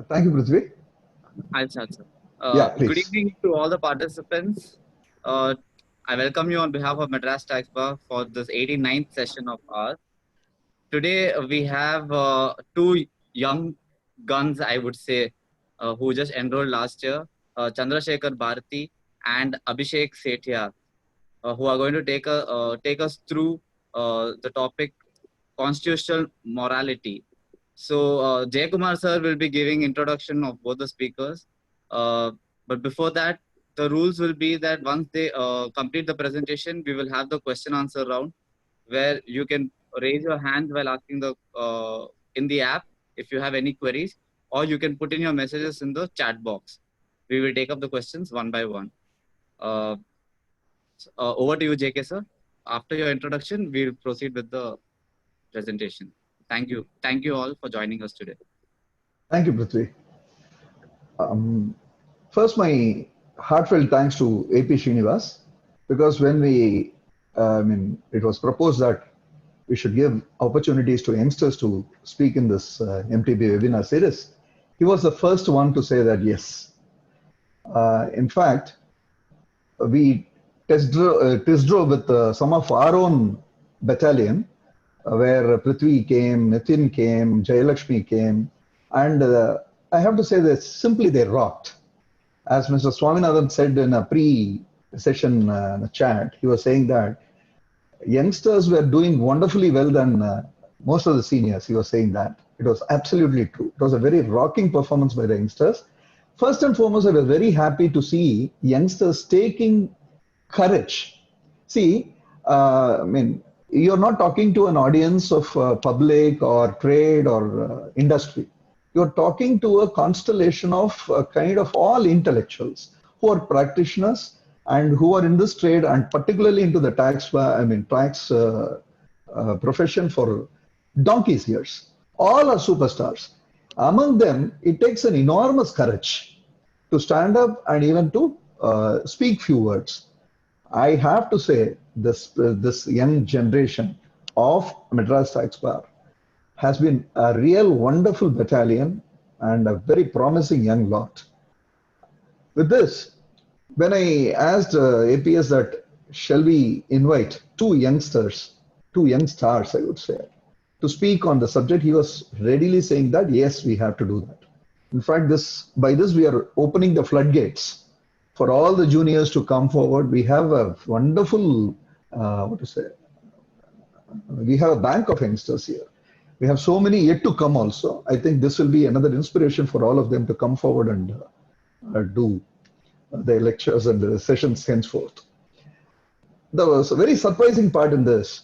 Thank you, Prithvi. Hi, Chacha. Yeah, Good please. evening to all the participants. Uh, I welcome you on behalf of Madras Tax Bar for this 89th session of ours. Today we have two young guns, I would say, who just enrolled last year, Chandrasekhar Bharati and Abhishek Sethia, who are going to take us through the topic constitutional morality. So Jay Kumar sir will be giving introduction of both the speakers. Uh, but before that, the rules will be that once they complete the presentation, we will have the question answer round where you can raise your hand while asking the in the app if you have any queries, or you can put in your messages in the chat box. We will take up the questions one by one. Uh, Over to you, JK sir. After your introduction, we'll proceed with the presentation. Thank you. Thank you all for joining us today. Thank you, Prithvi. First, my heartfelt thanks to AP Srinivas, because when it was proposed that we should give opportunities to youngsters to speak in this MTB webinar series, he was the first one to say that yes. In fact, we test drove with some of our own battalion, where Prithvi came, Nitin came, Jayalakshmi came, and I have to say that simply they rocked. As Mr. Swaminathan said in a pre-session chat, he was saying that youngsters were doing wonderfully well than most of the seniors. He was saying that. It was absolutely true. It was a very rocking performance by the youngsters. First and foremost, I was very happy to see youngsters taking courage. See, you're not talking to an audience of public or trade or industry. You're talking to a constellation of kind of all intellectuals who are practitioners and who are in this trade and particularly into the tax profession for donkey's years. All are superstars. Among them, it takes an enormous courage to stand up and even to speak few words. I have to say this young generation of Madras Tax Bar has been a real wonderful battalion and a very promising young lot. With this, when I asked APS that shall we invite two young stars, I would say, to speak on the subject, he was readily saying that yes, we have to do that. In fact, by this we are opening the floodgates for all the juniors to come forward. We have a wonderful, what to say, we have a bank of youngsters here. We have so many yet to come also. I think this will be another inspiration for all of them to come forward and do their lectures and the sessions henceforth. There was a very surprising part in this.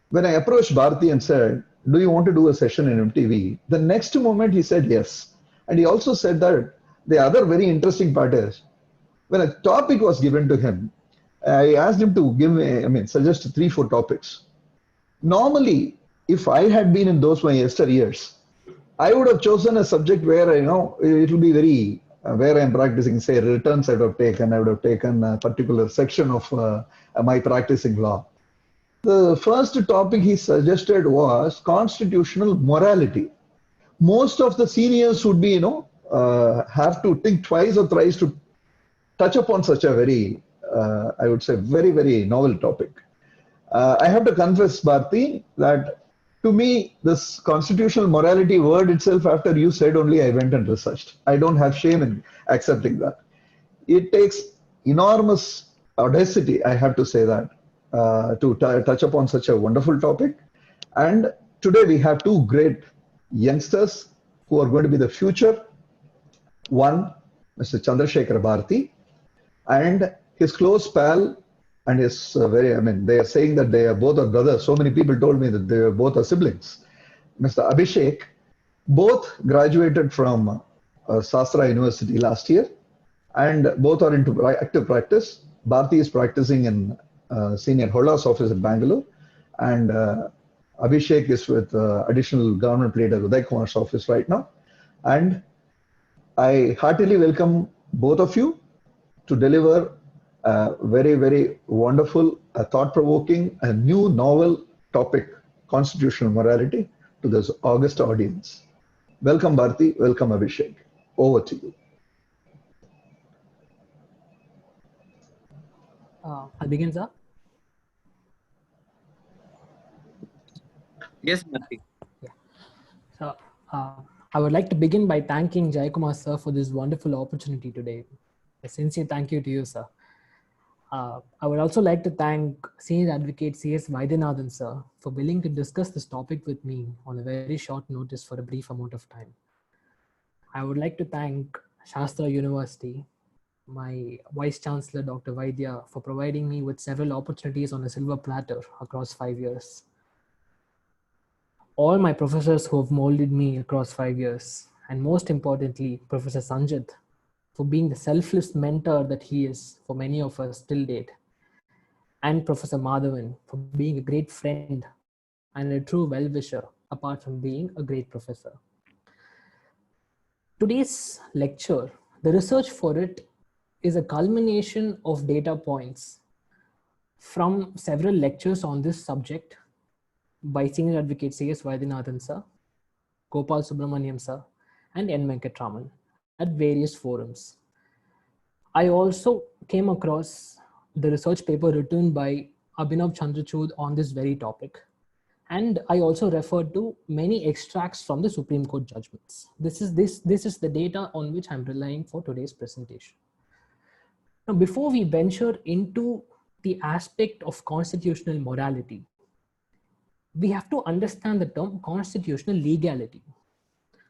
When I approached Bharti and said, do you want to do a session in MTV? The next moment he said yes. And he also said that the other very interesting part is, when a topic was given to him, I asked him to suggest 3, 4 topics. Normally, if I had been in those my yesteryears, I would have chosen a subject where I know it will be very where I'm practicing, say returns. I would have taken a particular section of my practicing law. The first topic he suggested was constitutional morality. Most of the seniors would be, have to think twice or thrice to touch upon such a very, I would say, very, very novel topic. I have to confess, Bharti, that to me, this constitutional morality word itself, after you said only, I went and researched. I don't have shame in accepting that. It takes enormous audacity, I have to say that, to touch upon such a wonderful topic. And today we have two great youngsters who are going to be the future. One, Mr. Chandrasekhar Bharati, and his close pal and his they are saying that they are both are brothers. So many people told me that they are both are siblings. Mr. Abhishek, both graduated from Sastra University last year, and both are into active practice. Bharti is practicing in Senior Hola's office in Bangalore, and Abhishek is with additional government leader Uday Kumar's office right now. And I heartily welcome both of you to deliver a very, very wonderful, thought-provoking, a new novel topic, constitutional morality, to this august audience. Welcome, Bharti. Welcome, Abhishek. Over to you. I'll begin, sir. Yes, Mati. Yeah. So I would like to begin by thanking Jayakumar sir for this wonderful opportunity today. A sincere thank you to you, sir. I would also like to thank Senior Advocate C.S. Vaidyanathan sir for willing to discuss this topic with me on a very short notice for a brief amount of time. I would like to thank Shastra University, my Vice Chancellor Dr. Vaidya, for providing me with several opportunities on a silver platter across 5 years. All my professors who have molded me across 5 years, and most importantly, Professor Sanjit, for being the selfless mentor that he is for many of us till date, and Professor Madhavan for being a great friend and a true well-wisher, apart from being a great professor. Today's lecture, the research for it is a culmination of data points from several lectures on this subject by Senior Advocate C.S. Vaidyanathan sir, Gopal Subramaniam sir, and N. Venkatraman at various forums. I also came across the research paper written by Abhinav Chandrachud on this very topic. And I also referred to many extracts from the Supreme Court judgments. This is the data on which I'm relying for today's presentation. Now, before we venture into the aspect of constitutional morality, we have to understand the term constitutional legality.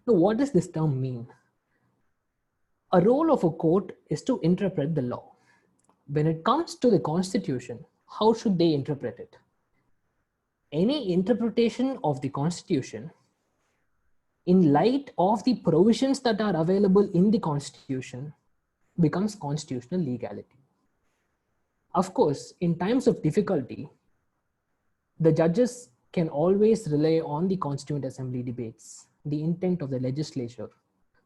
Now, what does this term mean? A role of a court is to interpret the law. When it comes to the Constitution, how should they interpret it? Any interpretation of the Constitution in light of the provisions that are available in the Constitution becomes constitutional legality. Of course, in times of difficulty, the judges can always rely on the Constituent Assembly debates, the intent of the legislature,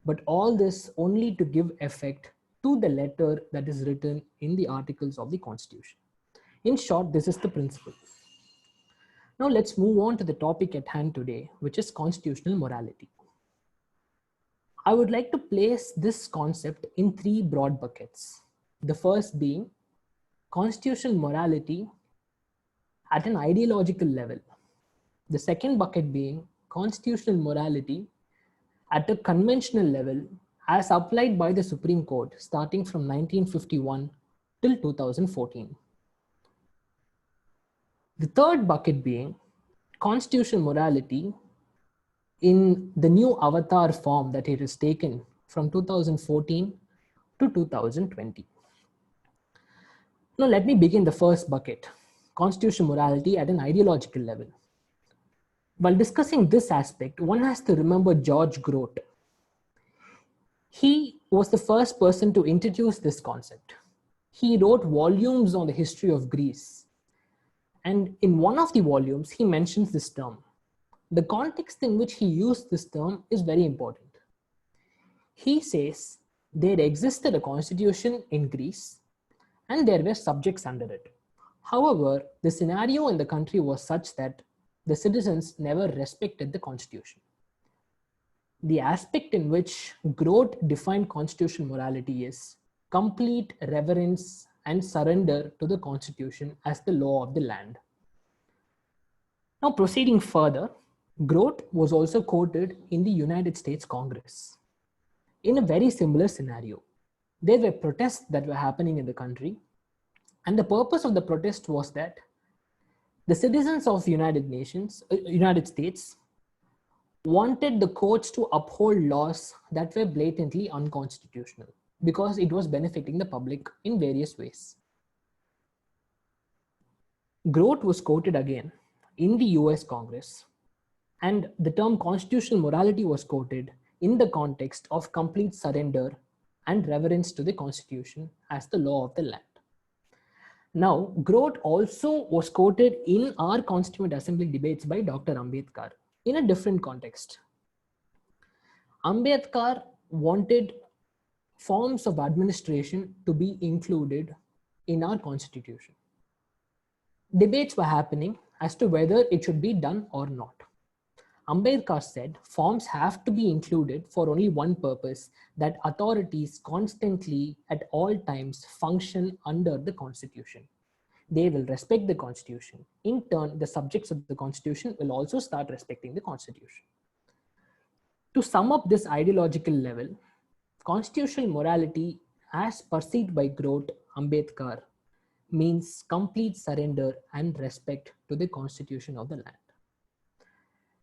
but all this only to give effect to the letter that is written in the articles of the Constitution. In short, this is the principle. Now let's move on to the topic at hand today, which is constitutional morality. I would like to place this concept in three broad buckets. The first being constitutional morality at an ideological level. The second bucket being constitutional morality at a conventional level as applied by the Supreme Court starting from 1951 till 2014. The third bucket being constitutional morality in the new avatar form that it has taken from 2014 to 2020. Now let me begin the first bucket, constitutional morality at an ideological level. While discussing this aspect, one has to remember George Grote. He was the first person to introduce this concept. He wrote volumes on the history of Greece. And in one of the volumes, he mentions this term. The context in which he used this term is very important. He says there existed a constitution in Greece and there were subjects under it. However, the scenario in the country was such that the citizens never respected the constitution. The aspect in which Grote defined constitutional morality is complete reverence and surrender to the constitution as the law of the land. Now proceeding further, Grote was also quoted in the United States Congress in a very similar scenario. There were protests that were happening in the country, and the purpose of the protest was that the citizens of United States wanted the courts to uphold laws that were blatantly unconstitutional because it was benefiting the public in various ways. Grote was quoted again in the US Congress, and the term constitutional morality was quoted in the context of complete surrender and reverence to the Constitution as the law of the land. Now, Grote also was quoted in our Constituent Assembly debates by Dr. Ambedkar in a different context. Ambedkar wanted forms of administration to be included in our Constitution. Debates were happening as to whether it should be done or not. Ambedkar said forms have to be included for only one purpose, that authorities constantly at all times function under the Constitution. They will respect the Constitution. In turn, the subjects of the Constitution will also start respecting the Constitution. To sum up this ideological level, constitutional morality as perceived by Grote Ambedkar means complete surrender and respect to the Constitution of the land.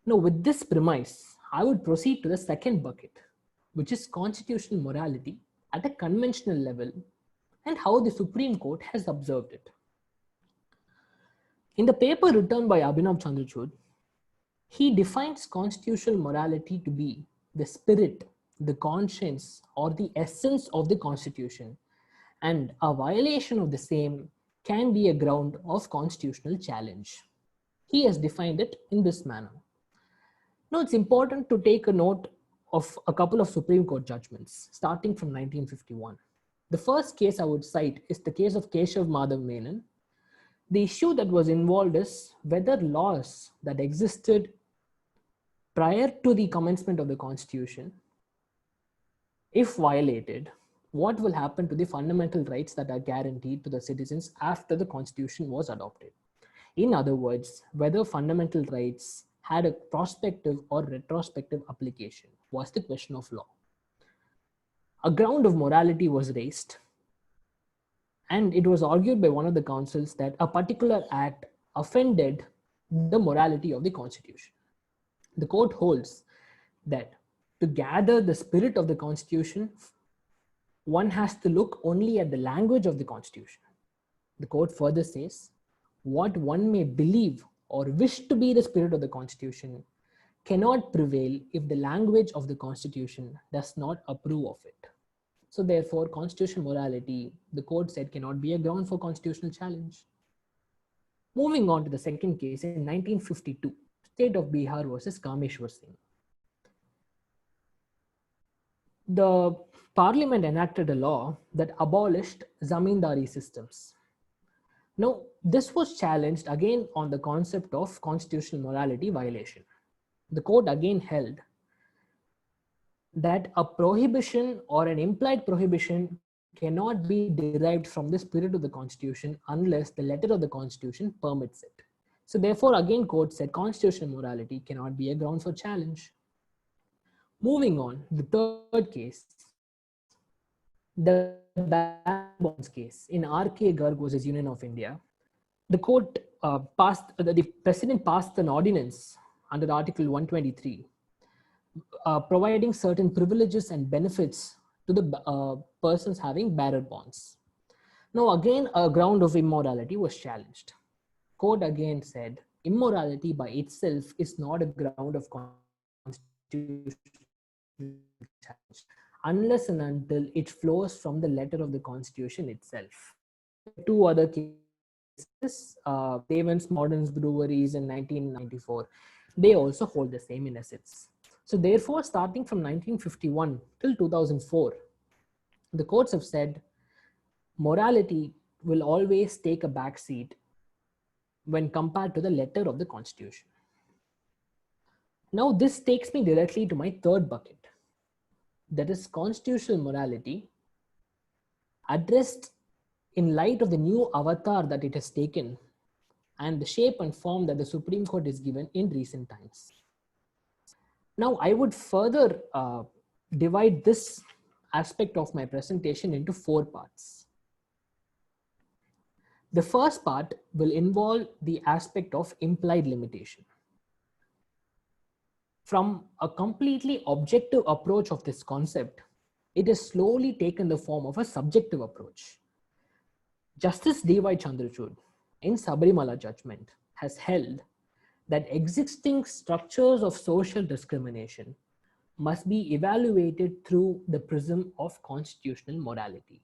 Now, with this premise, I would proceed to the second bucket, which is constitutional morality at a conventional level and how the Supreme Court has observed it. In the paper written by Abhinav Chandrachud, he defines constitutional morality to be the spirit, the conscience, or the essence of the Constitution, and a violation of the same can be a ground of constitutional challenge. He has defined it in this manner. Now, it's important to take a note of a couple of Supreme Court judgments starting from 1951. The first case I would cite is the case of Keshav Madhav Menon. The issue that was involved is whether laws that existed prior to the commencement of the Constitution, if violated, what will happen to the fundamental rights that are guaranteed to the citizens after the Constitution was adopted? In other words, whether fundamental rights had a prospective or retrospective application was the question of law. A ground of morality was raised, and it was argued by one of the counsels that a particular act offended the morality of the Constitution. The court holds that to gather the spirit of the Constitution, one has to look only at the language of the Constitution. The court further says, what one may believe or wish to be the spirit of the Constitution cannot prevail if the language of the Constitution does not approve of it. So therefore, constitutional morality, the court said, cannot be a ground for constitutional challenge. Moving on to the second case in 1952, State of Bihar versus Kameshwar Singh. The parliament enacted a law that abolished zamindari systems. Now, this was challenged again on the concept of constitutional morality violation. The court again held that a prohibition or an implied prohibition cannot be derived from the spirit of the Constitution unless the letter of the Constitution permits it. So therefore, again, court said constitutional morality cannot be a ground for challenge. Moving on, the third case, the bonds case in R.K. Garg versus Union of India. The court the president passed an ordinance under Article 123, providing certain privileges and benefits to the persons having bearer bonds. Now, again, a ground of immorality was challenged. Court again said immorality by itself is not a ground of constitutional challenge unless and until it flows from the letter of the Constitution itself. Two other cases, Devon's Modern Breweries in 1994, they also hold the same in essence. So therefore, starting from 1951 till 2004, the courts have said morality will always take a backseat when compared to the letter of the Constitution. Now, this takes me directly to my third bucket, that is constitutional morality addressed in light of the new avatar that it has taken and the shape and form that the Supreme Court is given in recent times. Now, I would further divide this aspect of my presentation into 4 parts. The first part will involve the aspect of implied limitation. From a completely objective approach of this concept, it has slowly taken the form of a subjective approach. Justice D.Y. Chandrachud in Sabarimala judgment has held that existing structures of social discrimination must be evaluated through the prism of constitutional morality.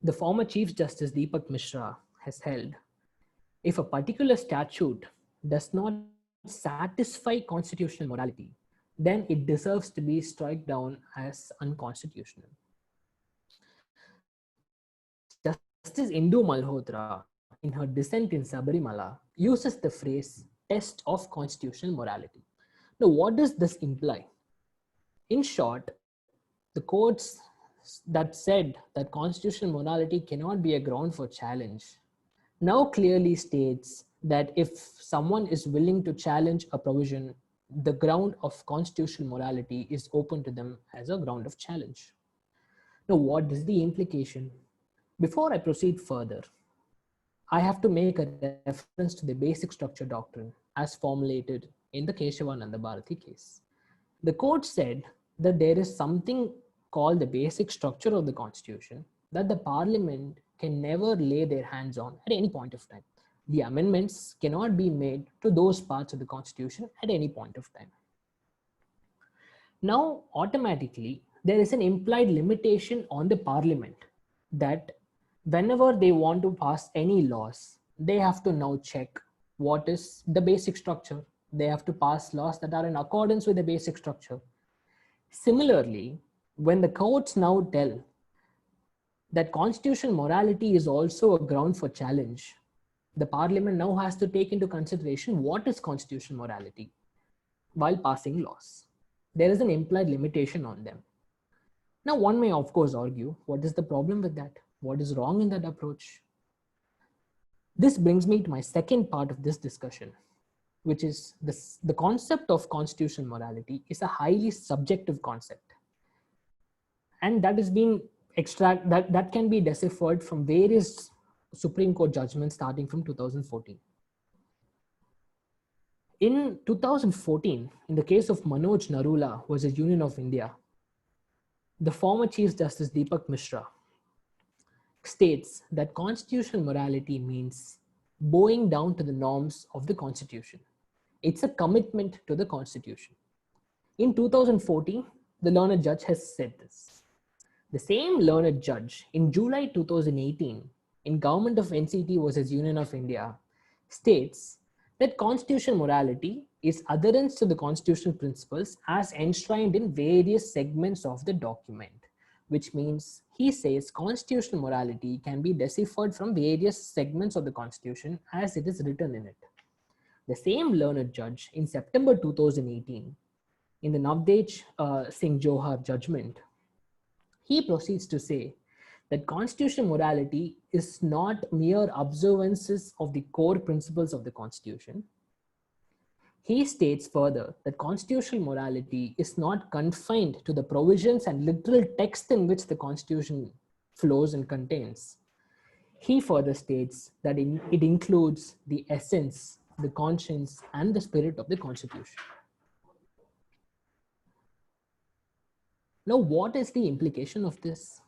The former Chief Justice Deepak Mishra has held, if a particular statute does not satisfy constitutional morality, then it deserves to be struck down as unconstitutional. Justice Indu Malhotra, in her dissent in Sabarimala, uses the phrase test of constitutional morality. Now, what does this imply? In short, the courts that said that constitutional morality cannot be a ground for challenge now clearly states that if someone is willing to challenge a provision, the ground of constitutional morality is open to them as a ground of challenge. Now, what is the implication? Before I proceed further, I have to make a reference to the basic structure doctrine as formulated in the Keshavananda Bharati case. The court said that there is something called the basic structure of the constitution that the parliament can never lay their hands on at any point of time. The amendments cannot be made to those parts of the constitution at any point of time. Now, automatically, there is an implied limitation on the parliament that whenever they want to pass any laws, they have to now check what is the basic structure. They have to pass laws that are in accordance with the basic structure. Similarly, when the courts now tell that constitutional morality is also a ground for challenge, the parliament now has to take into consideration what is constitutional morality while passing laws. There is an implied limitation on them. Now, one may of course argue, what is the problem with that? What is wrong in that approach? This brings me to my second part of this discussion, which is the concept of constitutional morality is a highly subjective concept. And that is being that can be deciphered from various Supreme Court judgments starting from 2014. In 2014, in the case of Manoj Narula versus Union of India, the former Chief Justice Deepak Mishra states that constitutional morality means bowing down to the norms of the Constitution. It's a commitment to the Constitution. In 2014, the learned judge has said this. The same learned judge in July 2018 in Government of NCT versus Union of India states that constitutional morality is adherence to the constitutional principles as enshrined in various segments of the document, which means he says constitutional morality can be deciphered from various segments of the Constitution as it is written in it. The same learned judge in September 2018 in the Navdej Singh Johar judgment, he proceeds to say that constitutional morality is not mere observances of the core principles of the Constitution. He states further that constitutional morality is not confined to the provisions and literal text in which the Constitution flows and contains. He further states that it includes the essence, the conscience, and the spirit of the Constitution. Now, what is the implication of this?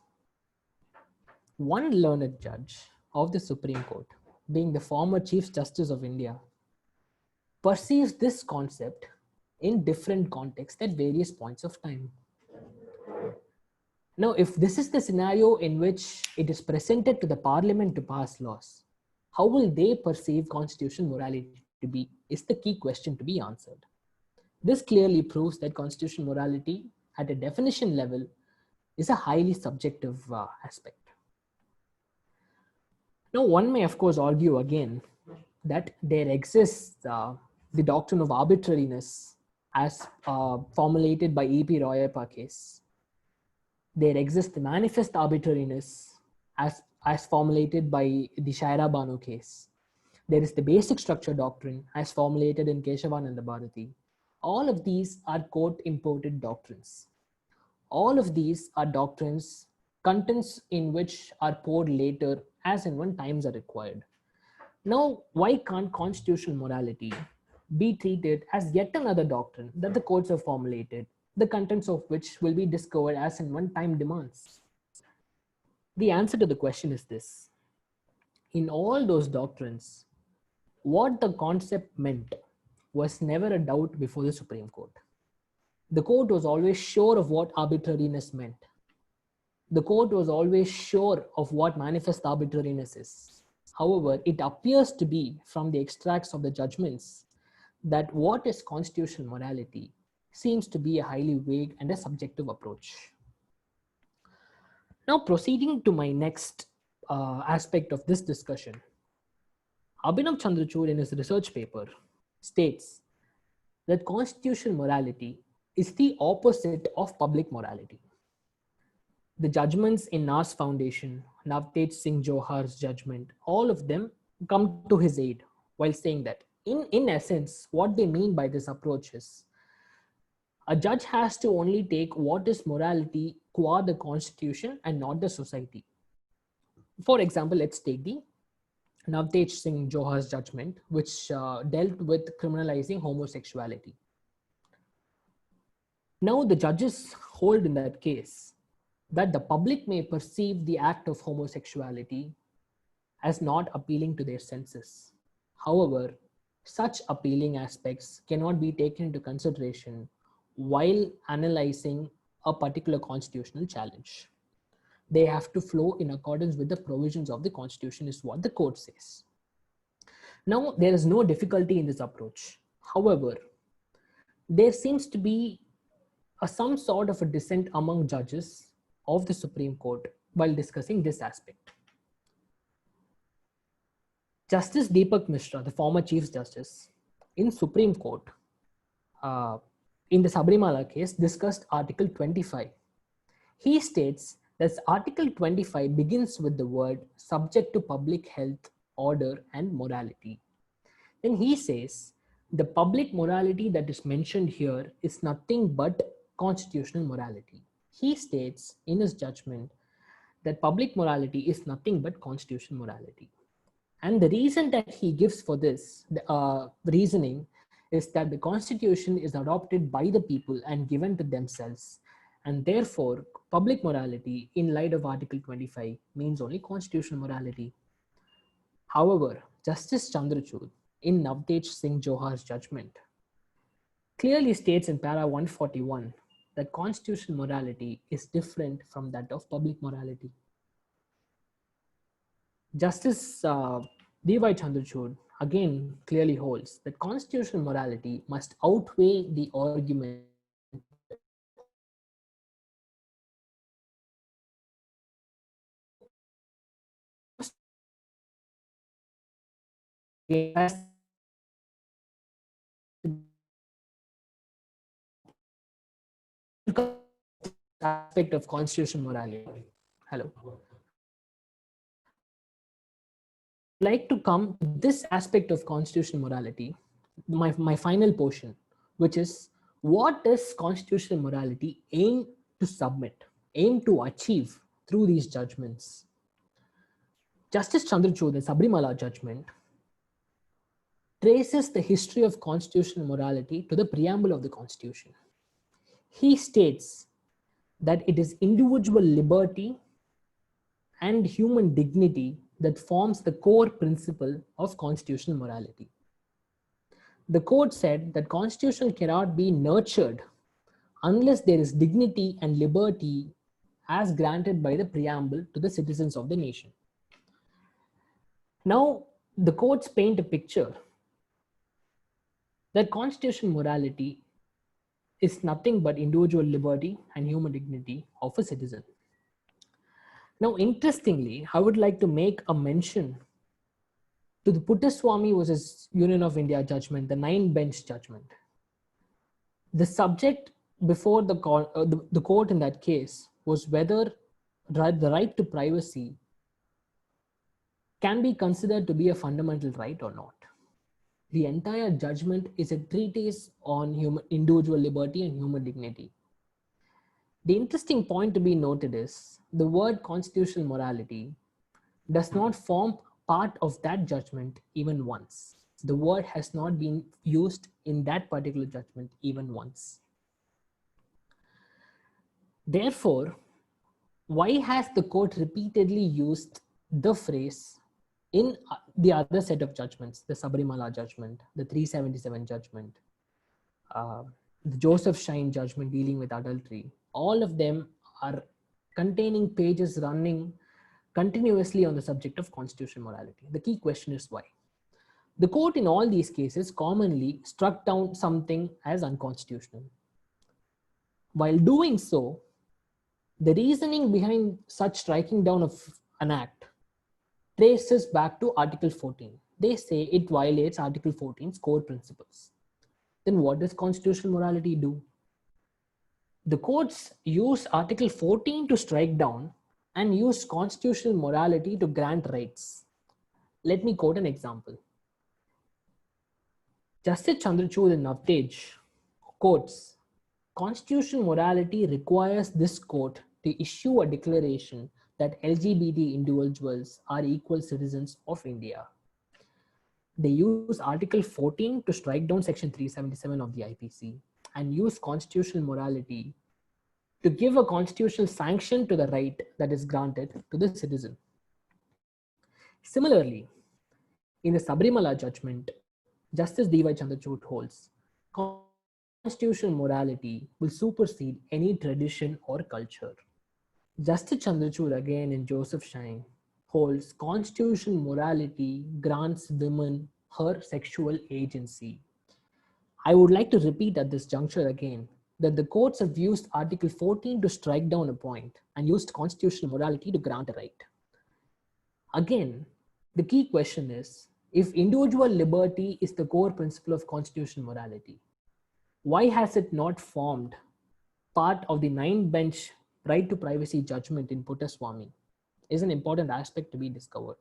One learned judge of the Supreme Court, being the former Chief Justice of India, perceives this concept in different contexts at various points of time. Now, if this is the scenario in which it is presented to the parliament to pass laws, how will they perceive constitutional morality to be is the key question to be answered. This clearly proves that constitutional morality at a definition level is a highly subjective aspect. Now, one may of course argue again that there exists the doctrine of arbitrariness as formulated by E.P. Royappa case. There exists the manifest arbitrariness as formulated by the Shaira Banu case. There is the basic structure doctrine as formulated in Keshavananda Bharati. All of these are court imported doctrines. All of these are doctrines, contents in which are poured later as and when times are required. Now, why can't constitutional morality be treated as yet another doctrine that the courts have formulated, the contents of which will be discovered as and when time demands? The answer to the question is this. In all those doctrines, what the concept meant was never a doubt before the Supreme Court. The court was always sure of what arbitrariness meant. The court was always sure of what manifest arbitrariness is. However, it appears to be from the extracts of the judgments that what is constitutional morality seems to be a highly vague and a subjective approach. Now, proceeding to my next aspect of this discussion, Abhinav Chandrachud in his research paper states that constitutional morality is the opposite of public morality. The judgments in Nas Foundation, Navtej Singh Johar's judgment, all of them come to his aid while saying that. In essence, what they mean by this approach is a judge has to only take what is morality qua the constitution and not the society. For example, let's take the Navtej Singh Johar's judgment, which dealt with criminalizing homosexuality. Now, the judges hold in that case that the public may perceive the act of homosexuality as not appealing to their senses. However, such appealing aspects cannot be taken into consideration while analyzing a particular constitutional challenge. They have to flow in accordance with the provisions of the constitution, is what the court says. Now, there is no difficulty in this approach. However, there seems to be some sort of a dissent among judges of the Supreme Court while discussing this aspect. Justice Deepak Mishra, the former Chief Justice in Supreme Court, in the Sabarimala case, discussed Article 25. He states that Article 25 begins with the word subject to public health, order, and morality. Then he says the public morality that is mentioned here is nothing but constitutional morality. He states in his judgment that public morality is nothing but constitutional morality. And the reason that he gives for this reasoning is that the constitution is adopted by the people and given to themselves. And therefore, public morality in light of Article 25 means only constitutional morality. However, Justice Chandrachud in Navtej Singh Johar's judgment clearly states in para 141 that constitutional morality is different from that of public morality. Justice D.Y. Chandrachud again clearly holds that constitutional morality must outweigh the argument aspect of constitutional morality. Hello. I'd like to come to this aspect of constitutional morality, my final portion, which is what does constitutional morality aim to achieve through these judgments? Justice Chandrachud, the Sabarimala judgment, traces the history of constitutional morality to the preamble of the Constitution. He states that it is individual liberty and human dignity that forms the core principle of constitutional morality. The court said that constitution cannot be nurtured unless there is dignity and liberty as granted by the preamble to the citizens of the nation. Now, the courts paint a picture that constitutional morality is nothing but individual liberty and human dignity of a citizen. Now, interestingly, I would like to make a mention to the Puttaswamy versus Union of India judgment, the 9-bench judgment. The subject before the court in that case was whether the right to privacy can be considered to be a fundamental right or not. The entire judgment is a treatise on individual liberty and human dignity. The interesting point to be noted is the word constitutional morality does not form part of that judgment even once. The word has not been used in that particular judgment even once. Therefore, why has the court repeatedly used the phrase in the other set of judgments, the Sabarimala judgment, the 377 judgment, the Joseph Shine judgment dealing with adultery? All of them are containing pages running continuously on the subject of constitutional morality. The key question is why? The court in all these cases commonly struck down something as unconstitutional. While doing so, the reasoning behind such striking down of an act traces back to Article 14. they say it violates Article 14's core principles. Then what does constitutional morality do? The courts use Article 14 to strike down and use constitutional morality to grant rights. Let me quote an example. Justice Chandrachud in Navtej quotes, constitutional morality requires this court to issue a declaration that LGBT individuals are equal citizens of India. They use Article 14 to strike down Section 377 of the IPC and use constitutional morality to give a constitutional sanction to the right that is granted to the citizen. Similarly, in the Sabrimala judgment, Justice D.Y. Chandrachud holds, constitutional morality will supersede any tradition or culture. Justice Chandrachud again in Joseph Shine holds constitutional morality grants women her sexual agency. I would like to repeat at this juncture again that the courts have used Article 14 to strike down a point and used constitutional morality to grant a right. Again, the key question is, if individual liberty is the core principle of constitutional morality, why has it not formed part of the 9-bench right to privacy judgment in Puttaswamy? Is an important aspect to be discovered.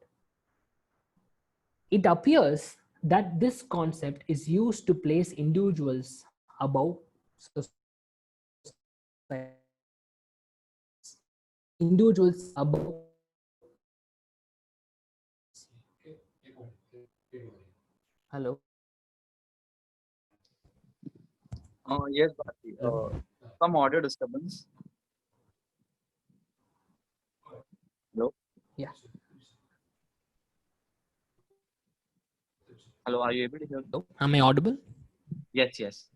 It appears that this concept is used to place individuals above society. Individuals above. Hello. Yes, Bharti. Some audio disturbance. Hello. Yeah. Hello. Are you able to hear me? Hello. Am I audible? Yes. Yes.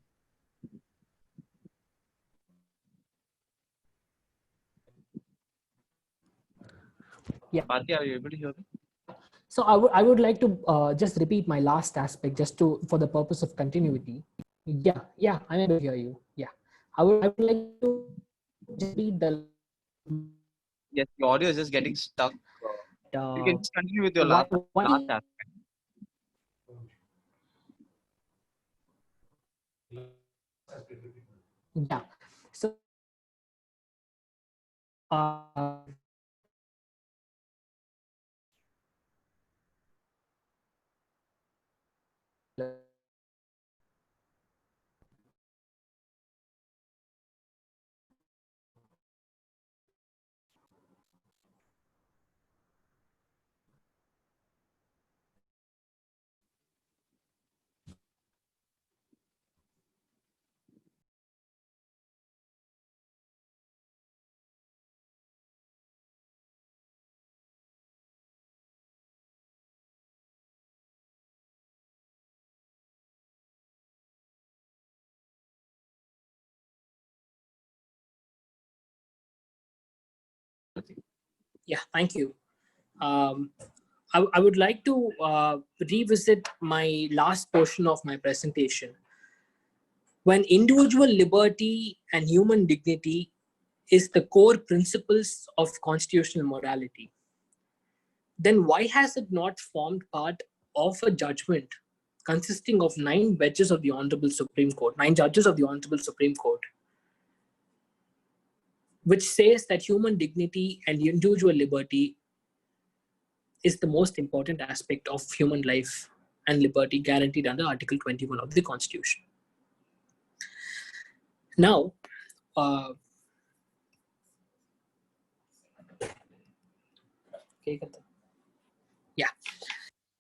Yeah. Bharti, are you able to hear me? So I would like to just repeat my last aspect just for the purpose of continuity. Yeah, I'm able to hear you. Yeah, I would like to just repeat the. Yes, your audio is just getting stuck. You can just continue with your last aspect. Yeah. So. Yeah, thank you. I would like to revisit my last portion of my presentation. When individual liberty and human dignity is the core principles of constitutional morality, then why has it not formed part of a judgment consisting of 9 judges of the Honorable Supreme Court, which says that human dignity and individual liberty is the most important aspect of human life and liberty guaranteed under Article 21 of the Constitution. Now, yeah.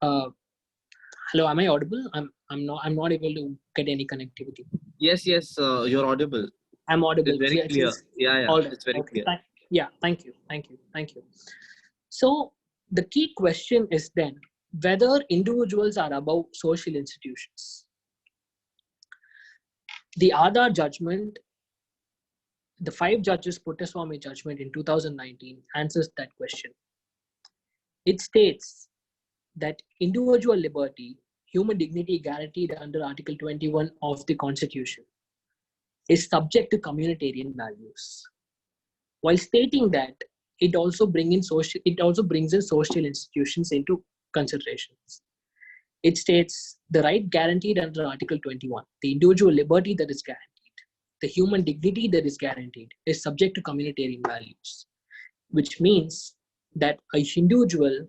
Hello, am I audible? I'm not able to get any connectivity. Yes, you're audible. I'm audible. It's very clear. Yeah, all right. It's very clear. Thank you. So the key question is then whether individuals are above social institutions. The Aadhaar judgment, the 5 judges Puttaswamy judgment in 2019 answers that question. It states that individual liberty, human dignity guaranteed under Article 21 of the Constitution is subject to communitarian values, while stating that it also brings in social institutions into considerations. It states the right guaranteed under Article 21, the individual liberty that is guaranteed, the human dignity that is guaranteed is subject to communitarian values, which means that a individual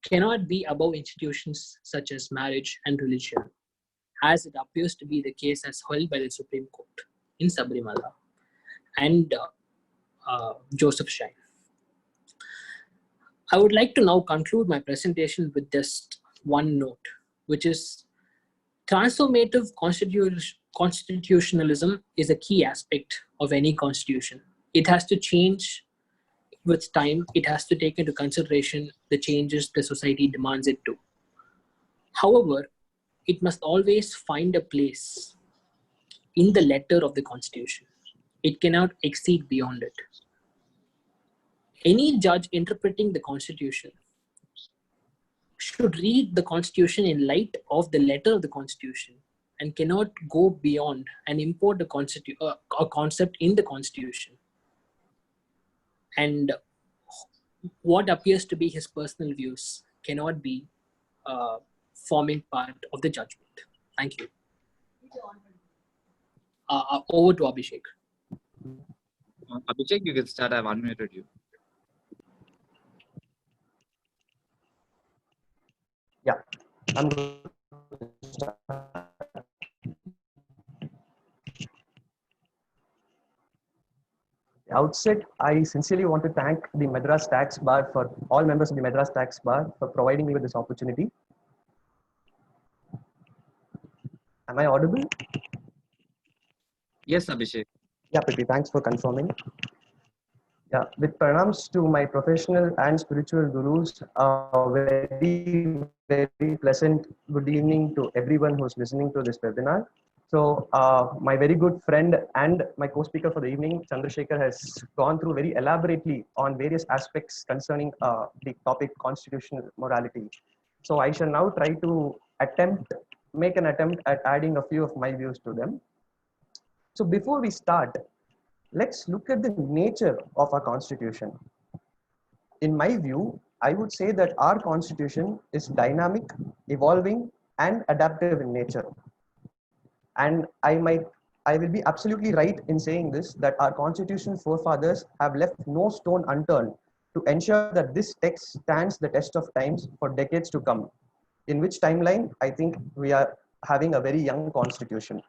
cannot be above institutions such as marriage and religion, as it appears to be the case as held by the Supreme Court in Sabarimala and Joseph Schein. I would like to now conclude my presentation with just one note, which is transformative constitutionalism is a key aspect of any constitution. It has to change with time. It has to take into consideration the changes the society demands it to. However, it must always find a place in the letter of the Constitution. It cannot exceed beyond it. Any judge interpreting the Constitution should read the Constitution in light of the letter of the Constitution and cannot go beyond and import a concept in the Constitution and what appears to be his personal views cannot be forming part of the judgment. Thank you. Over to Abhishek. Abhishek, you can start. I've unmuted you. Yeah, I'm going to start. At the outset, I sincerely want to thank the Madras Tax Bar for all members of the Madras Tax Bar for providing me with this opportunity. Am I audible? Yes, Abhishek. Yeah, Priti, thanks for confirming. Yeah, with pranams to my professional and spiritual gurus, very, very pleasant good evening to everyone who's listening to this webinar. So my very good friend and my co-speaker for the evening, Chandrasekhar, has gone through very elaborately on various aspects concerning the topic constitutional morality. So I shall now try to make an attempt at adding a few of my views to them. So before we start, let's look at the nature of our constitution. In my view, I would say that our constitution is dynamic, evolving, and adaptive in nature. And I will be absolutely right in saying this, that our constitution forefathers have left no stone unturned to ensure that this text stands the test of times for decades to come. In which timeline, I think we are having a very young constitution.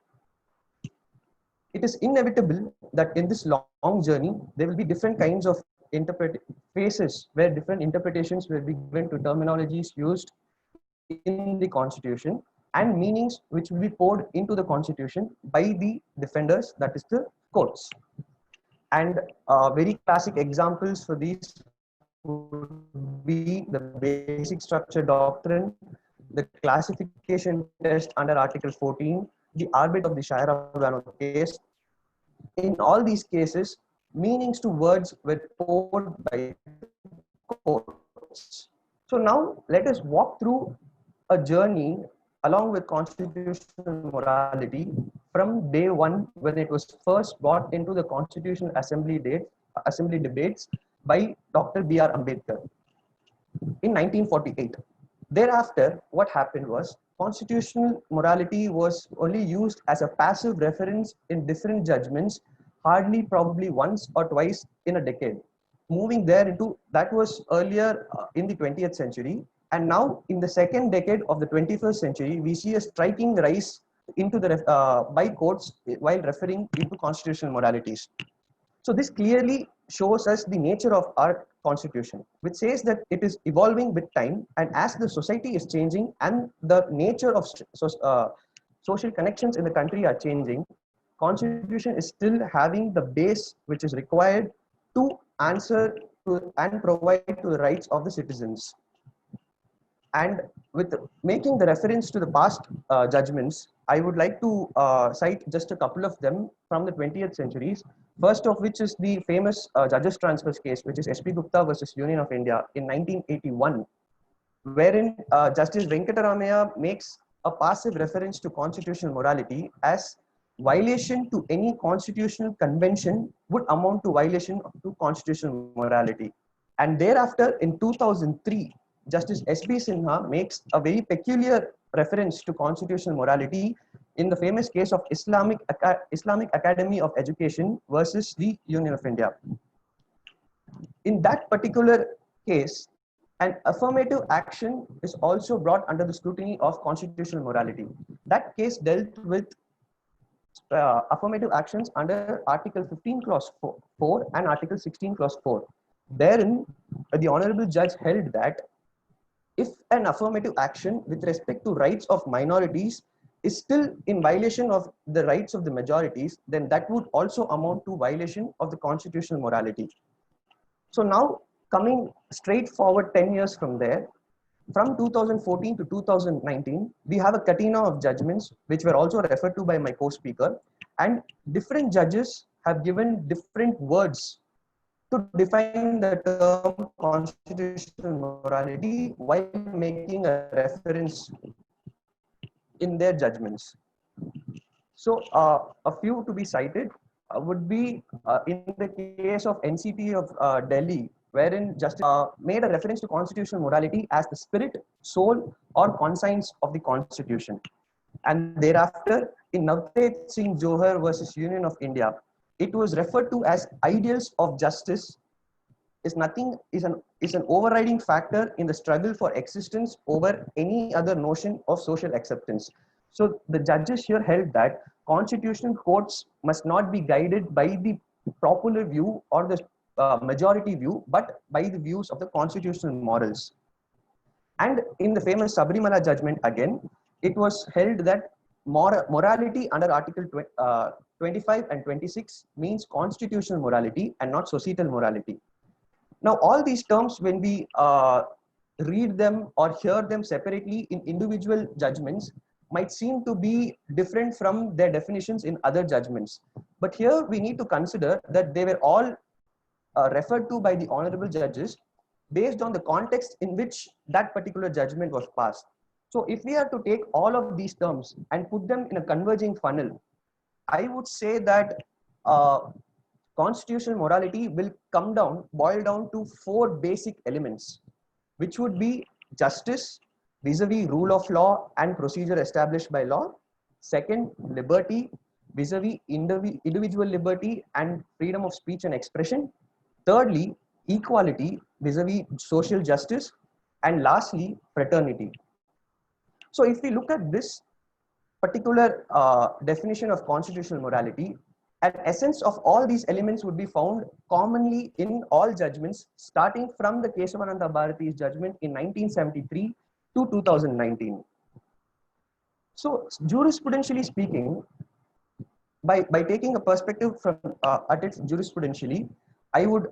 It is inevitable that in this long journey, there will be different kinds of phases where different interpretations will be given to terminologies used in the constitution and meanings which will be poured into the constitution by the defenders, that is the courts. And very classic examples for these would be the basic structure doctrine, the classification test under Article 14, the arbit of the Shire of Gano case. In all these cases, meanings to words were poured by courts. So now let us walk through a journey along with constitutional morality from day one, when it was first brought into the Constitutional Assembly debates by Dr. B.R. Ambedkar in 1948. Thereafter, what happened was constitutional morality was only used as a passive reference in different judgments, hardly probably once or twice in a decade. Moving there into, that was earlier in the 20th century. And now in the second decade of the 21st century, we see a striking rise into the by courts while referring into constitutional moralities. So this clearly shows us the nature of our constitution, which says that it is evolving with time, and as the society is changing and the nature of social connections in the country are changing, constitution is still having the base which is required to answer to and provide to the rights of the citizens. And with making the reference to the past judgments, I would like to cite just a couple of them from the 20th centuries. First of which is the famous Judges Transfers case, which is S.P. Gupta versus Union of India in 1981, wherein Justice Venkataramaya makes a passive reference to constitutional morality as violation to any constitutional convention would amount to violation to constitutional morality. And thereafter, in 2003, Justice S.B. Sinha makes a very peculiar reference to constitutional morality in the famous case of Islamic Academy of Education versus the Union of India. In that particular case, an affirmative action is also brought under the scrutiny of constitutional morality. That case dealt with affirmative actions under Article 15 Clause 4 and Article 16 Clause 4. Therein, the Honorable Judge held that if an affirmative action with respect to rights of minorities is still in violation of the rights of the majorities, then that would also amount to violation of the constitutional morality. So now, coming straight forward 10 years from there, from 2014 to 2019, we have a catena of judgments, which were also referred to by my co-speaker, and different judges have given different words to define the term constitutional morality while making a reference in their judgments. So a few to be cited would be in the case of NCT of Delhi, wherein justice made a reference to constitutional morality as the spirit, soul, or conscience of the constitution. And thereafter, in Navteej Singh Johar versus Union of India, it was referred to as ideals of justice is an overriding factor in the struggle for existence over any other notion of social acceptance. So the judges here held that constitutional courts must not be guided by the popular view or the majority view, but by the views of the constitutional morals. And in the famous Sabarimala judgment again, it was held that morality under Article 25 and 26 means constitutional morality and not societal morality. Now, all these terms, when we read them or hear them separately in individual judgments, might seem to be different from their definitions in other judgments. But here we need to consider that they were all referred to by the honorable judges based on the context in which that particular judgment was passed. So if we are to take all of these terms and put them in a converging funnel, I would say that constitutional morality will boil down to four basic elements, which would be justice, vis-a-vis rule of law and procedure established by law. Second, liberty, vis-a-vis individual liberty and freedom of speech and expression. Thirdly, equality, vis-a-vis social justice. And lastly, fraternity. So if we look at this particular definition of constitutional morality, an essence of all these elements would be found commonly in all judgments, starting from the Kesavananda Bharati's judgment in 1973 to 2019. So jurisprudentially speaking, by taking a perspective from at it jurisprudentially, I would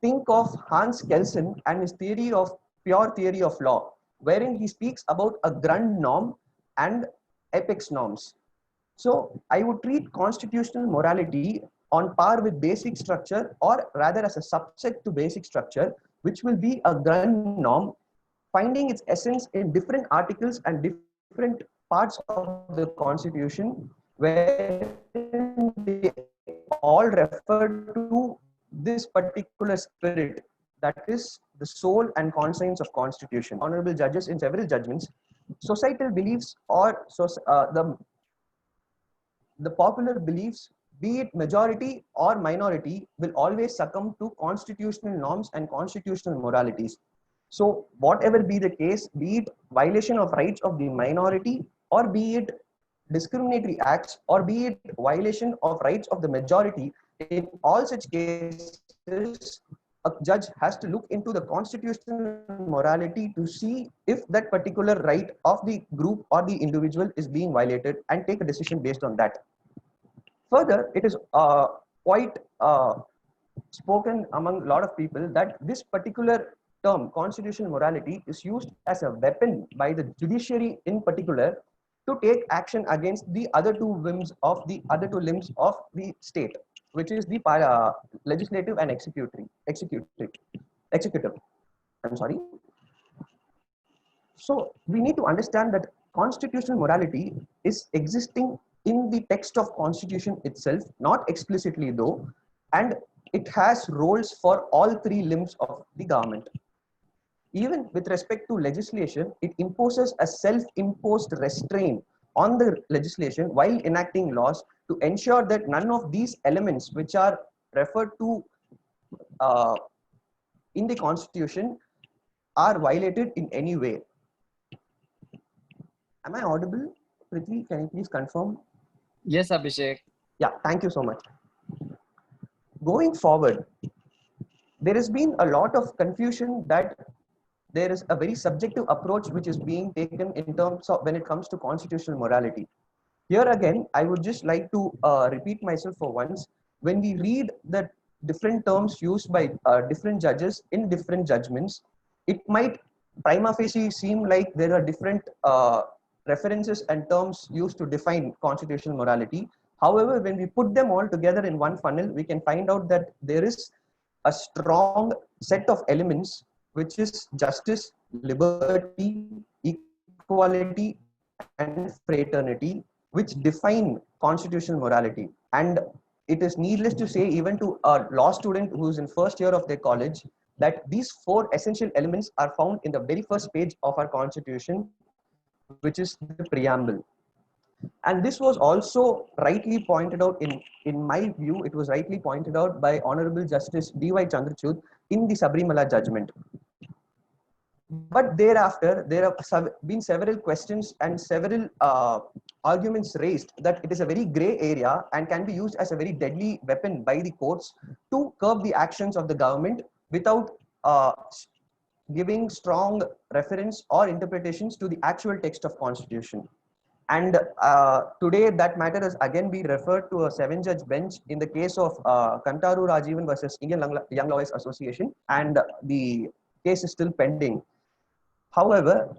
think of Hans Kelsen and his theory of pure theory of law, wherein he speaks about a grund norm and apex norms. So I would treat constitutional morality on par with basic structure, or rather as a subset to basic structure, which will be a grund norm, finding its essence in different articles and different parts of the constitution, where they all refer to this particular spirit, that is the soul and conscience of constitution. Honorable judges in several judgments, societal beliefs or the popular beliefs, be it majority or minority, will always succumb to constitutional norms and constitutional moralities. So whatever be the case, be it violation of rights of the minority, or be it discriminatory acts, or be it violation of rights of the majority, in all such cases, a judge has to look into the constitutional morality to see if that particular right of the group or the individual is being violated and take a decision based on that. Further, it is quite spoken among a lot of people that this particular term, constitutional morality, is used as a weapon by the judiciary in particular to take action against the other two limbs of the state, which is the legislative and executive. I'm sorry. So we need to understand that constitutional morality is existing in the text of constitution itself, not explicitly though, and it has roles for all three limbs of the government. Even with respect to legislation, it imposes a self-imposed restraint on the legislation while enacting laws to ensure that none of these elements which are referred to uh, in the constitution are violated in any way. Am I audible? Prithvi, can you please confirm? Yes, Abhishek. Yeah, thank you so much. Going forward, there has been a lot of confusion that there is a very subjective approach which is being taken in terms of when it comes to constitutional morality. Here again, I would just like to repeat myself for once. When we read the different terms used by different judges in different judgments, it might prima facie seem like there are different references and terms used to define constitutional morality. However, when we put them all together in one funnel, we can find out that there is a strong set of elements, which is justice, liberty, equality, and fraternity, which define constitutional morality. And it is needless to say, even to a law student who's in first year of their college, that these four essential elements are found in the very first page of our constitution, which is the preamble. And this was also rightly pointed out in my view, it was rightly pointed out by Honorable Justice D.Y. Chandrachud in the Sabrimala judgment. But thereafter, there have been several questions and several arguments raised that it is a very gray area and can be used as a very deadly weapon by the courts to curb the actions of the government without giving strong reference or interpretations to the actual text of constitution. And today that matter has again been referred to a 7-judge bench in the case of Kantaru Rajivan versus Indian Young Lawyers Association, and the case is still pending. However,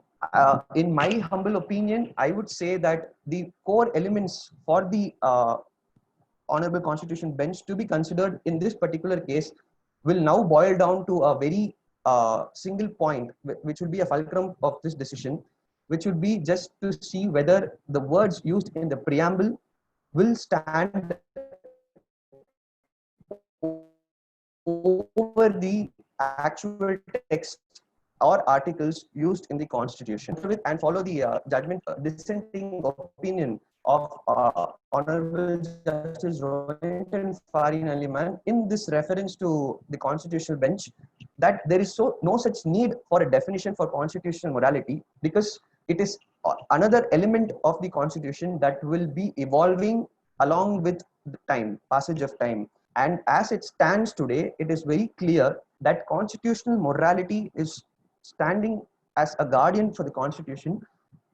in my humble opinion, I would say that the core elements for the Honorable Constitution Bench to be considered in this particular case will now boil down to a very single point, which will be a fulcrum of this decision, which would be just to see whether the words used in the preamble will stand over the actual text or articles used in the constitution, and follow the judgment dissenting opinion of Honorable Justice Rohinton Farin Aliman in this reference to the constitutional bench, that there is no such need for a definition for constitutional morality, because it is another element of the constitution that will be evolving along with the passage of time. And as it stands today, it is very clear that constitutional morality is standing as a guardian for the constitution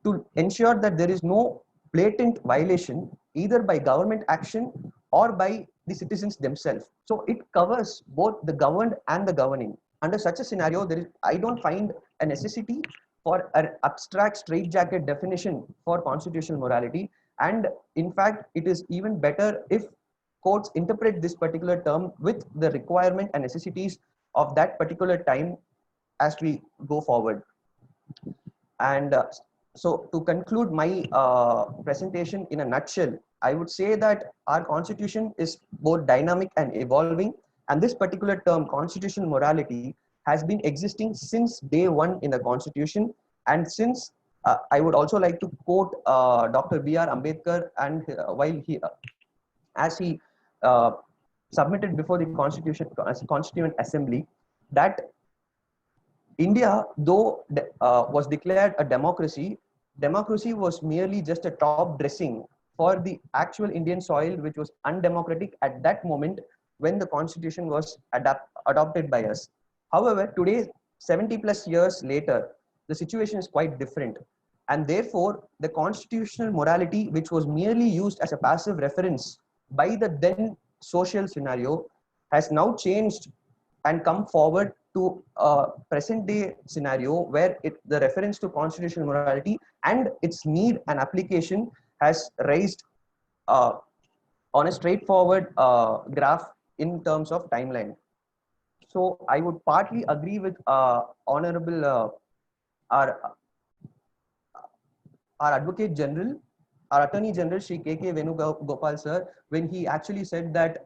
to ensure that there is no blatant violation either by government action or by the citizens themselves. So it covers both the governed and the governing. Under such a scenario, I don't find a necessity for an abstract straitjacket definition for constitutional morality. And in fact, it is even better if courts interpret this particular term with the requirement and necessities of that particular time as we go forward. And so to conclude my presentation in a nutshell, I would say that our constitution is both dynamic and evolving, and this particular term, constitutional morality, has been existing since day one in the constitution. And since I would also like to quote Dr. B.R. Ambedkar, and while he as he submitted before the Constituent Assembly, that India, though was declared a democracy, democracy was merely just a top dressing for the actual Indian soil, which was undemocratic at that moment when the constitution was adopted by us. However, today, 70 plus years later, the situation is quite different. And therefore, the constitutional morality, which was merely used as a passive reference by the then social scenario, has now changed and come forward to a present day scenario where the reference to constitutional morality and its need and application has raised on a straightforward graph in terms of timeline. So I would partly agree with Honorable our Advocate General, our Attorney General, Shri K.K. Venugopal sir, when he actually said that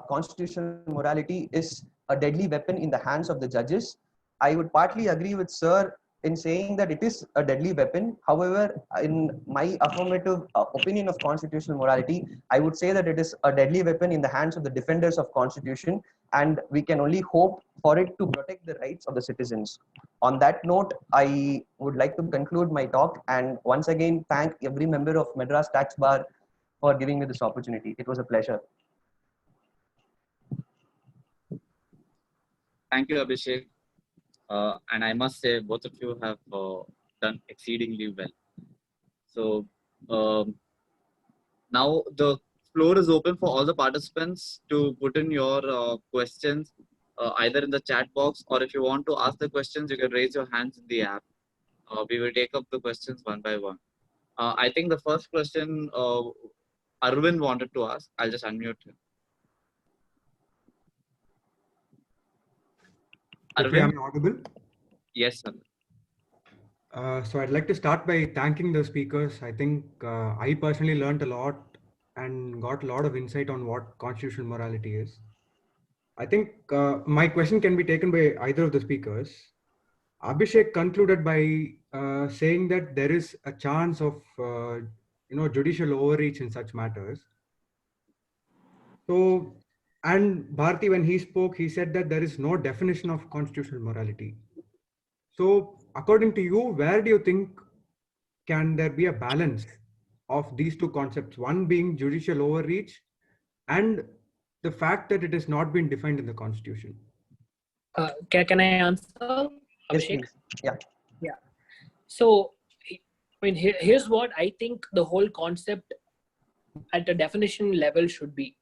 constitutional morality is a deadly weapon in the hands of the judges. I would partly agree with Sir in saying that it is a deadly weapon. However, in my affirmative opinion of constitutional morality, I would say that it is a deadly weapon in the hands of the defenders of constitution, and we can only hope for it to protect the rights of the citizens. On that note, I would like to conclude my talk and once again thank every member of Madras Tax Bar for giving me this opportunity. It was a pleasure. Thank you, Abhishek. And I must say, both of you have done exceedingly well. So now the floor is open for all the participants to put in your questions either in the chat box, or if you want to ask the questions, you can raise your hands in the app. We will take up the questions one by one. I think the first question Arvind wanted to ask. I'll just unmute him. Okay, Arvind? I'm audible. Yes, sir. So I'd like to start by thanking the speakers. I think I personally learned a lot and got a lot of insight on what constitutional morality is. I think my question can be taken by either of the speakers. Abhishek concluded by saying that there is a chance of judicial overreach in such matters. So, and Bharti, when he spoke, he said that there is no definition of constitutional morality. So, according to you, where do you think can there be a balance of these two concepts? One being judicial overreach and the fact that it has not been defined in the Constitution. Can I answer, Abhishek? Yes, please. Yeah. Yeah. So, I mean, here's what I think the whole concept at a definition level should be.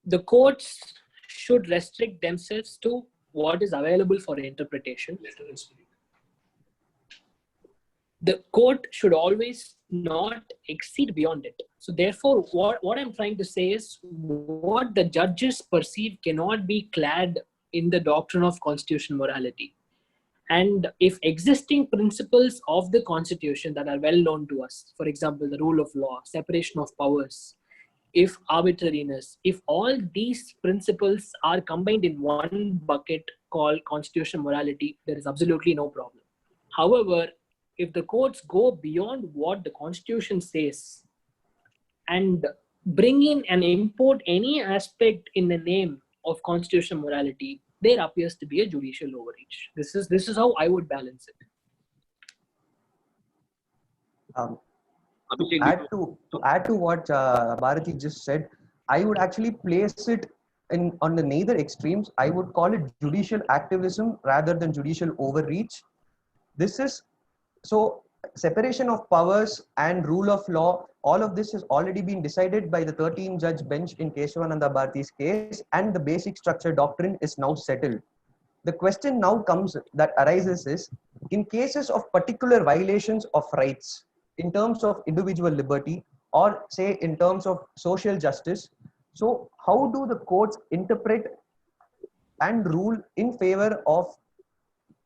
The courts should restrict themselves to what is available for interpretation. The court should always not exceed beyond it. So therefore, what I'm trying to say is what the judges perceive cannot be clad in the doctrine of constitutional morality. And if existing principles of the Constitution that are well known to us, for example, the rule of law, separation of powers, if arbitrariness, if all these principles are combined in one bucket called constitutional morality, there is absolutely no problem. However, if the courts go beyond what the Constitution says and bring in and import any aspect in the name of constitutional morality, there appears to be a judicial overreach. This is how I would balance it. To add to what Bharati just said, I would actually place it on the neither extremes. I would call it judicial activism rather than judicial overreach. This is so separation of powers and rule of law. All of this has already been decided by the 13-judge bench in Kesavananda Bharati's case, and the basic structure doctrine is now settled. The question now arises is, in cases of particular violations of rights, in terms of individual liberty, or say in terms of social justice, so how do the courts interpret and rule in favor of,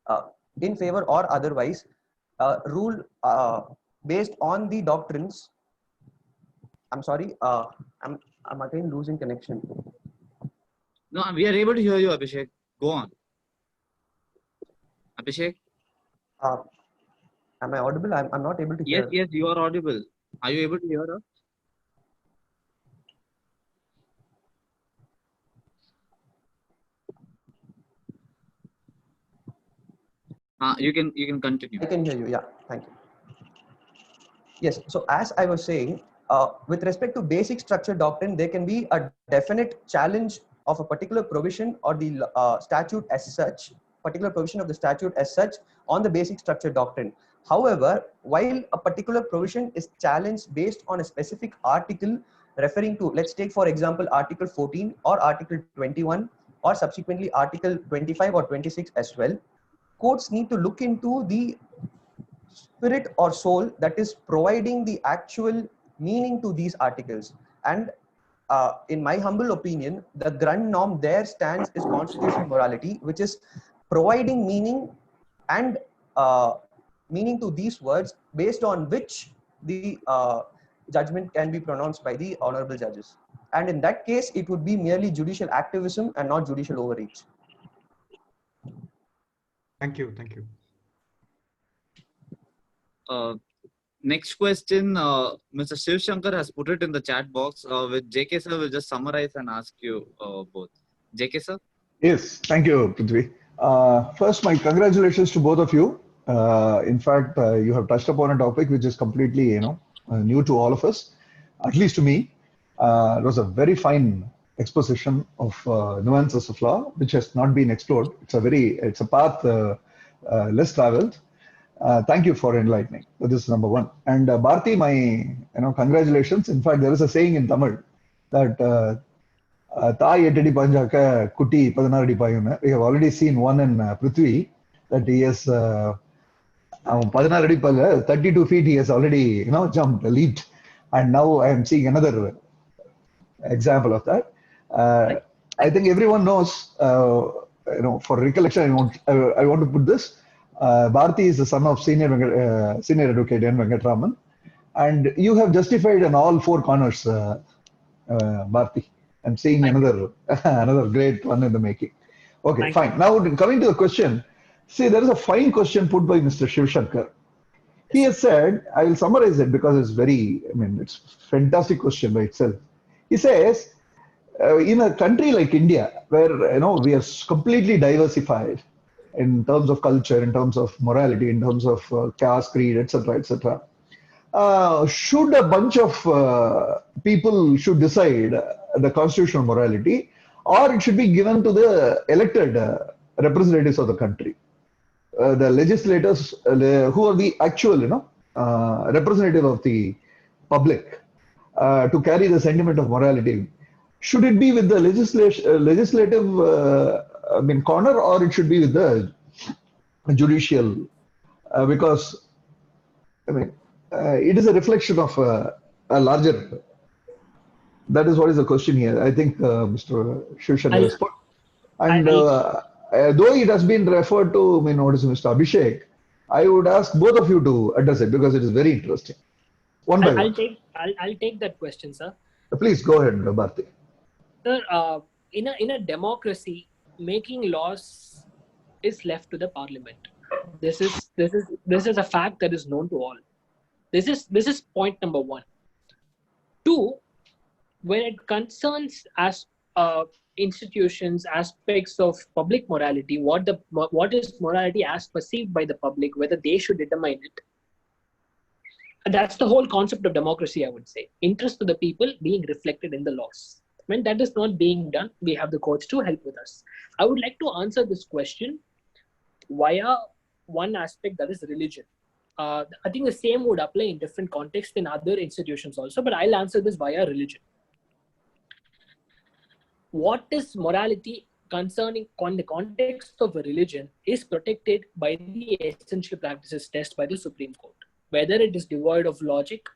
or otherwise, rule based on the doctrines? I'm sorry, I'm again losing connection. No, we are able to hear you, Abhishek. Go on. Abhishek? Am I audible? I'm not able to hear. Yes, you are audible. Are you able to hear us? You can continue. I can hear you. Yeah, thank you. Yes. So as I was saying, with respect to basic structure doctrine, there can be a definite challenge of a particular provision or the statute as such, particular provision of the statute as such on the basic structure doctrine. However, while a particular provision is challenged based on a specific article referring to, let's take for example, Article 14 or Article 21 or subsequently Article 25 or 26 as well, courts need to look into the spirit or soul that is providing the actual meaning to these articles. And in my humble opinion, the grand norm there stands is constitutional morality, which is providing meaning and meaning to these words based on which the judgment can be pronounced by the honorable judges. And in that case, it would be merely judicial activism and not judicial overreach. Thank you. Thank you. Next question, Mr. Shiv Shankar has put it in the chat box. With JK sir, we'll just summarize and ask you both. JK sir? Yes, thank you, Prithvi. First, my congratulations to both of you. In fact, you have touched upon a topic which is completely, new to all of us, at least to me. It was a very fine exposition of nuances of law, which has not been explored. It's a path less traveled. Thank you for enlightening. This is number one. And Bharti, my congratulations. In fact, there is a saying in Tamil that தாய் 8 அடி பாஞ்சாக்க குட்டி 16 அடி பாயும்னு. We have already seen one in Prithvi that he has 16 அடி பால 32 feet he has already jumped, leaped, and now I am seeing another example of that. I think everyone knows. For recollection, I want to put this. Bharti is the son of senior advocate N. Venkatraman, and you have justified in all four corners, Bharti. I'm seeing another great one in the making. Okay, fine. Now coming to the question, see, there is a fine question put by Mr. Shiv Shankar. He has said, I will summarize it because it's it's fantastic question by itself. He says, in a country like India, where we are completely diversified in terms of culture, in terms of morality, in terms of caste, creed, etc., etc. Should a bunch of people should decide the constitutional morality, or it should be given to the elected representatives of the country, the legislators, who are the actual, representative of the public, to carry the sentiment of morality? Should it be with the legislative corner, or it should be with the judicial? Because it is a reflection of a larger. That is what is the question here. I think Mr. Shiv Shankar has put. And though it has been referred to, notice Mr. Abhishek, I would ask both of you to address it because it is very interesting. One by one. I'll take that question, sir. Please go ahead, Bharti. Sir, in a democracy, making laws is left to the parliament. This is a fact that is known to all. This is point number one. Two, when it concerns as institutions, aspects of public morality, what is morality as perceived by the public, whether they should determine it. That's the whole concept of democracy, I would say. Interest of the people being reflected in the laws. When that is not being done, we have the courts to help with us. I would like to answer this question via one aspect, that is religion. I think the same would apply in different contexts in other institutions also, but I'll answer this via religion. What is morality concerning the context of a religion is protected by the essential practices test by the Supreme Court. Whether it is devoid of logic,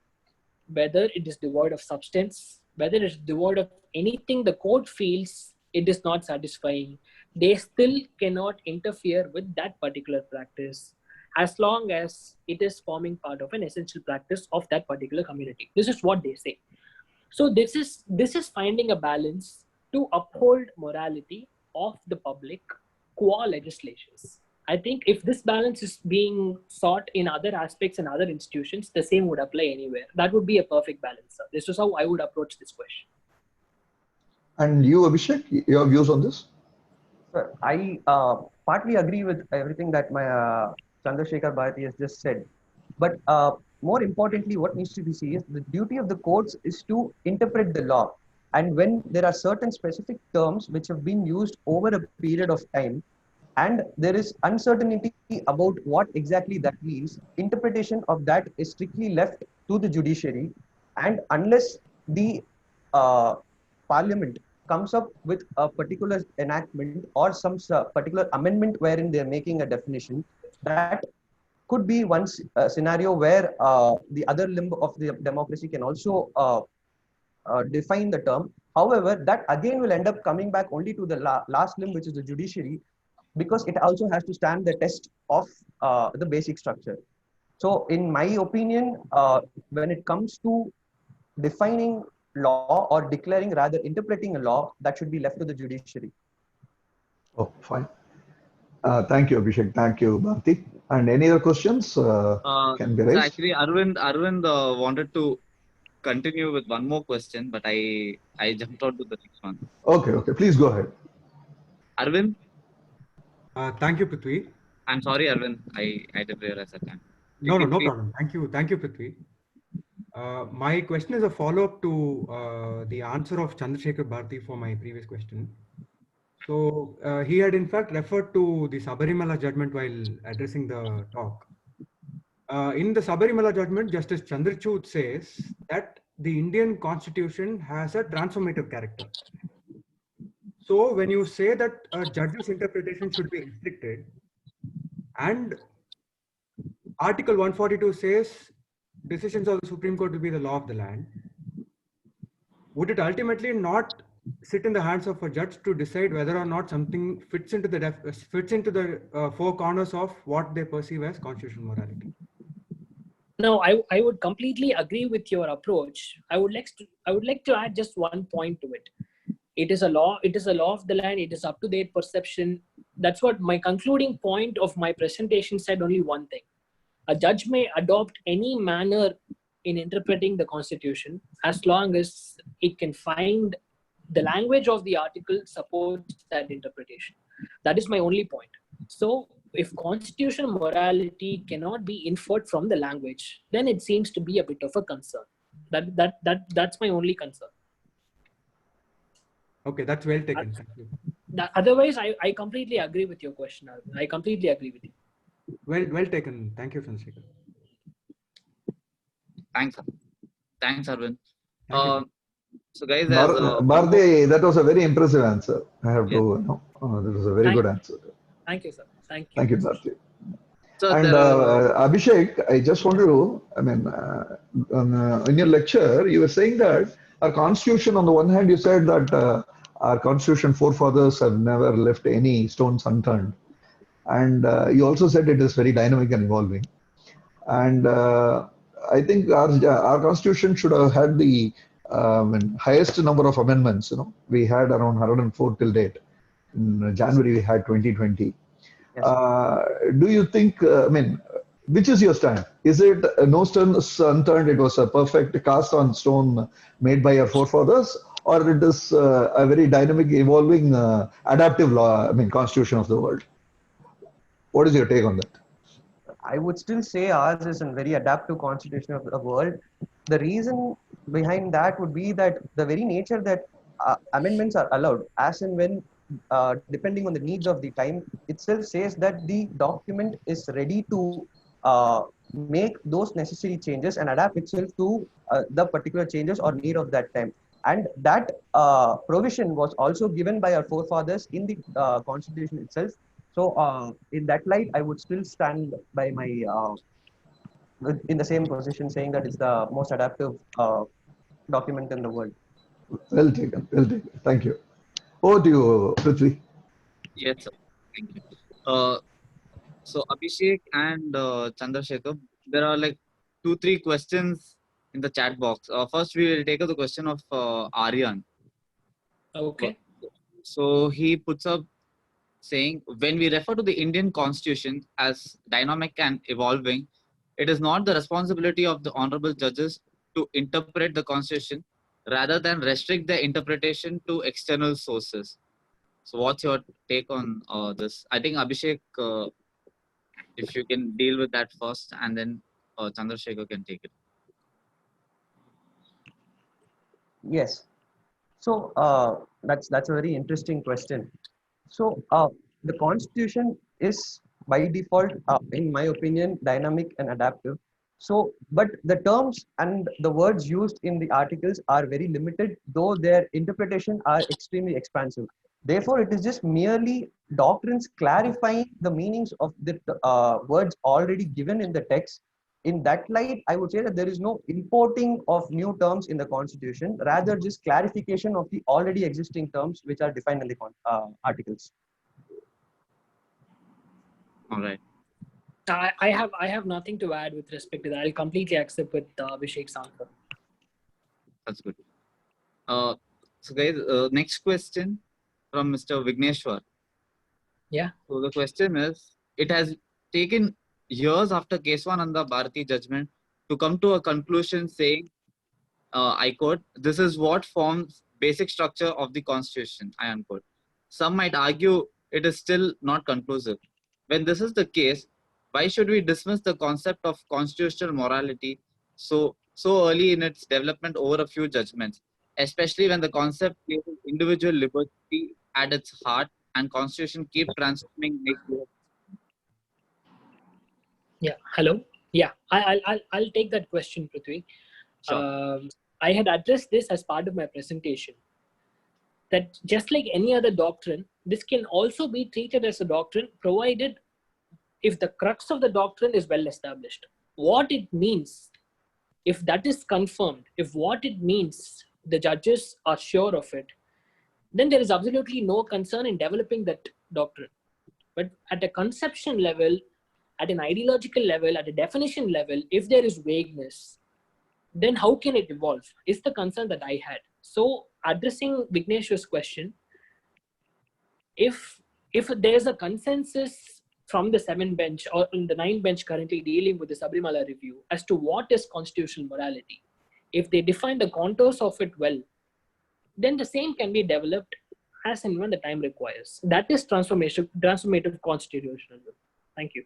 whether it is devoid of substance, whether it is devoid of anything the court feels it is not satisfying, they still cannot interfere with that particular practice as long as it is forming part of an essential practice of that particular community. This is what they say. So this is finding a balance to uphold morality of the public qua legislations. I think if this balance is being sought in other aspects and other institutions, the same would apply anywhere. That would be a perfect balance, sir. This is how I would approach this question. And you, Abhishek, your views on this? Sir, I partly agree with everything that my Chandrasekhar Bharati has just said. But more importantly, what needs to be seen is the duty of the courts is to interpret the law. And when there are certain specific terms which have been used over a period of time, and there is uncertainty about what exactly that means, interpretation of that is strictly left to the judiciary. And unless the parliament comes up with a particular enactment or some particular amendment wherein they are making a definition, that could be one scenario where the other limb of the democracy can also define the term. However, that again will end up coming back only to the last limb, which is the judiciary, because it also has to stand the test of the basic structure. So in my opinion, when it comes to defining law or declaring, rather interpreting a law, that should be left to the judiciary. Oh, fine. Thank you, Abhishek. Thank you, Bharti. And any other questions can be So raised? actually, Arvind wanted to continue with one more question, but I jumped on to the next one. Okay, okay. Please go ahead. Arvind, Thank you, Prithvi. I'm sorry, Arvind. I didn't realize that time. No, no, no Please. problem. Thank you, Prithvi. My question is a follow-up to the answer of Chandrasekhar Bharti for my previous question. So he had in fact referred to the Sabarimala judgment while addressing the talk. In the Sabarimala judgment, Justice Chandrachud says that the Indian constitution has a transformative character. So when you say that a judge's interpretation should be restricted, and Article 142 says decisions of the Supreme Court will be the law of the land, would it ultimately not sit in the hands of a judge to decide whether or not something fits into the four corners of what they perceive as constitutional morality? No, I would completely agree with your approach. I would like to add just one point to it. It is a law of the land. It is up to their perception. That's what my concluding point of my presentation said. Only one thing: a judge may adopt any manner in interpreting the constitution as long as it can find the language of the article supports that interpretation. That is my only point. So if constitutional morality cannot be inferred from the language, then it seems to be a bit of a concern. That's my only concern. Okay, that's well taken. Thank you. Otherwise, I completely agree with your question, Arvind. I completely agree with you. Well taken. Thank you, Chandrasekhar. Thanks, Arvind. Thank you. So guys, Bharti, that was a very impressive answer. I have Yeah. to, that was a very good answer. Thank you, sir. Thank you. Thank you, Bharti. So And Abhishek, I just want to, in your lecture, you were saying that our constitution, on the one hand, you said that our constitution forefathers have never left any stones unturned. And you also said it is very dynamic and evolving. And I think our constitution should have had the highest number of amendments. We had around 104 till date. In January, we had 2020. Yes. Do you think, which is your stand? Is it no stones unturned, it was a perfect cast on stone made by our forefathers, or it is a very dynamic, evolving, adaptive law, constitution of the world? What is your take on that? I would still say ours is a very adaptive constitution of the world. The reason behind that would be that the very nature that amendments are allowed, as and when, depending on the needs of the time, itself says that the document is ready to make those necessary changes and adapt itself to the particular changes or need of that time. And that provision was also given by our forefathers in the constitution itself. So in that light, I would still stand by my in the same position, saying that it's the most adaptive document in the world. Well taken. Well taken. Thank you. Over to you, Prithvi. Yes, sir. Thank you. So Abhishek and Chandrasekhar, there are like 2-3 questions in the chat box. First, we will take up the question of Aryan. Okay. So he puts up saying, when we refer to the Indian constitution as dynamic and evolving, it is not the responsibility of the honorable judges to interpret the constitution rather than restrict their interpretation to external sources. So what's your take on this? I think Abhishek, if you can deal with that first, and then Chandrasekhar can take it. Yes. So that's a very interesting question. So the constitution is by default, in my opinion, dynamic and adaptive. So, but the terms and the words used in the articles are very limited, though their interpretation are extremely expansive. Therefore, it is just merely doctrines clarifying the meanings of the words already given in the text. In that light, I would say that there is no importing of new terms in the constitution, rather just clarification of the already existing terms which are defined in the articles. All right. I have nothing to add with respect to that. I'll completely accept with Abhishek's answer. That's good. So guys, next question from Mr. Vigneshwar. Yeah. So the question is, it has taken years after Keswananda Bharati judgment to come to a conclusion saying, I quote, "This is what forms basic structure of the constitution," I unquote. Some might argue it is still not conclusive. When this is the case, why should we dismiss the concept of constitutional morality so early in its development over a few judgments, especially when the concept places individual liberty at its heart and constitution keep transforming next year? Yeah. Hello. Yeah. I'll take that question, Prithvi. Sure. I had addressed this as part of my presentation. That just like any other doctrine, this can also be treated as a doctrine, provided if the crux of the doctrine is well established. What it means, if that is confirmed, if what it means the judges are sure of it, then there is absolutely no concern in developing that doctrine. But at a conception level, at an ideological level, at a definition level, if there is vagueness, then how can it evolve? Is the concern that I had. So addressing Vignesh's question, if there's a consensus from the 7 bench or in the 9 bench currently dealing with the Sabrimala review as to what is constitutional morality, if they define the contours of it well, then the same can be developed as and when the time requires. That is transformative constitutionalism. Thank you.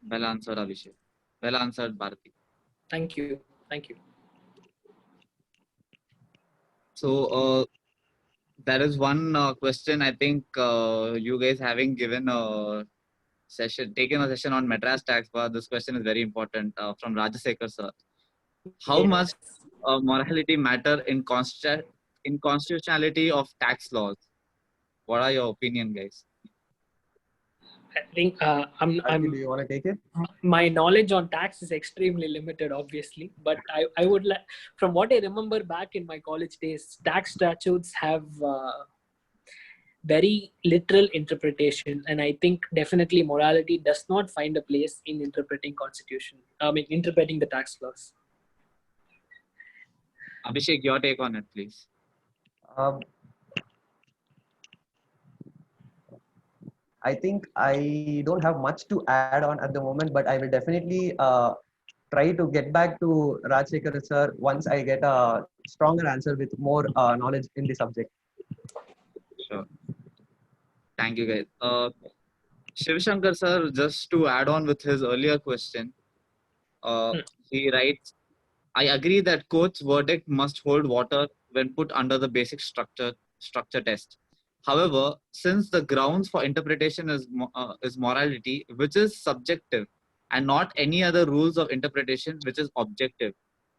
Well answered, Abhishek. Well answered, Bharati. Thank you. Thank you. So there is one question. I think you guys having given a session, taken a session on Madras tax bar. This question is very important from Rajasekhar sir. How Yes. much morality matter in constitutionality of tax laws? What are your opinion, guys? I think Do you want to take it? my knowledge on tax is extremely limited, obviously, but I would like, from what I remember back in my college days, tax statutes have very literal interpretation, and I think definitely morality does not find a place in interpreting interpreting the tax laws. Abhishek, your take on it, please. I think I don't have much to add on at the moment, but I will definitely try to get back to Rajsekhar sir once I get a stronger answer with more knowledge in the subject. Sure. Thank you, guys. Shivshankar sir, just to add on with his earlier question, he writes, I agree that court's verdict must hold water when put under the basic structure test. However, since the grounds for interpretation is morality, which is subjective, and not any other rules of interpretation, which is objective,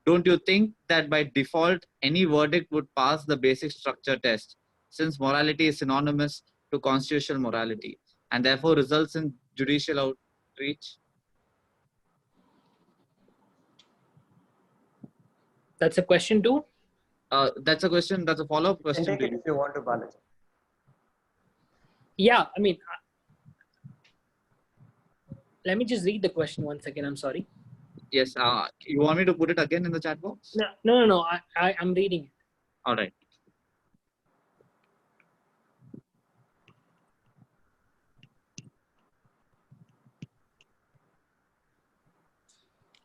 don't you think that by default any verdict would pass the basic structure test, since morality is synonymous to constitutional morality and therefore results in judicial outreach? That's a question too. That's a question. That's a follow-up You question can to take it you. if you want to, Balaji. Yeah, I mean, let me just read the question once again. I'm sorry. Yes. You want me to put it again in the chat box? No. I'm reading it. All right.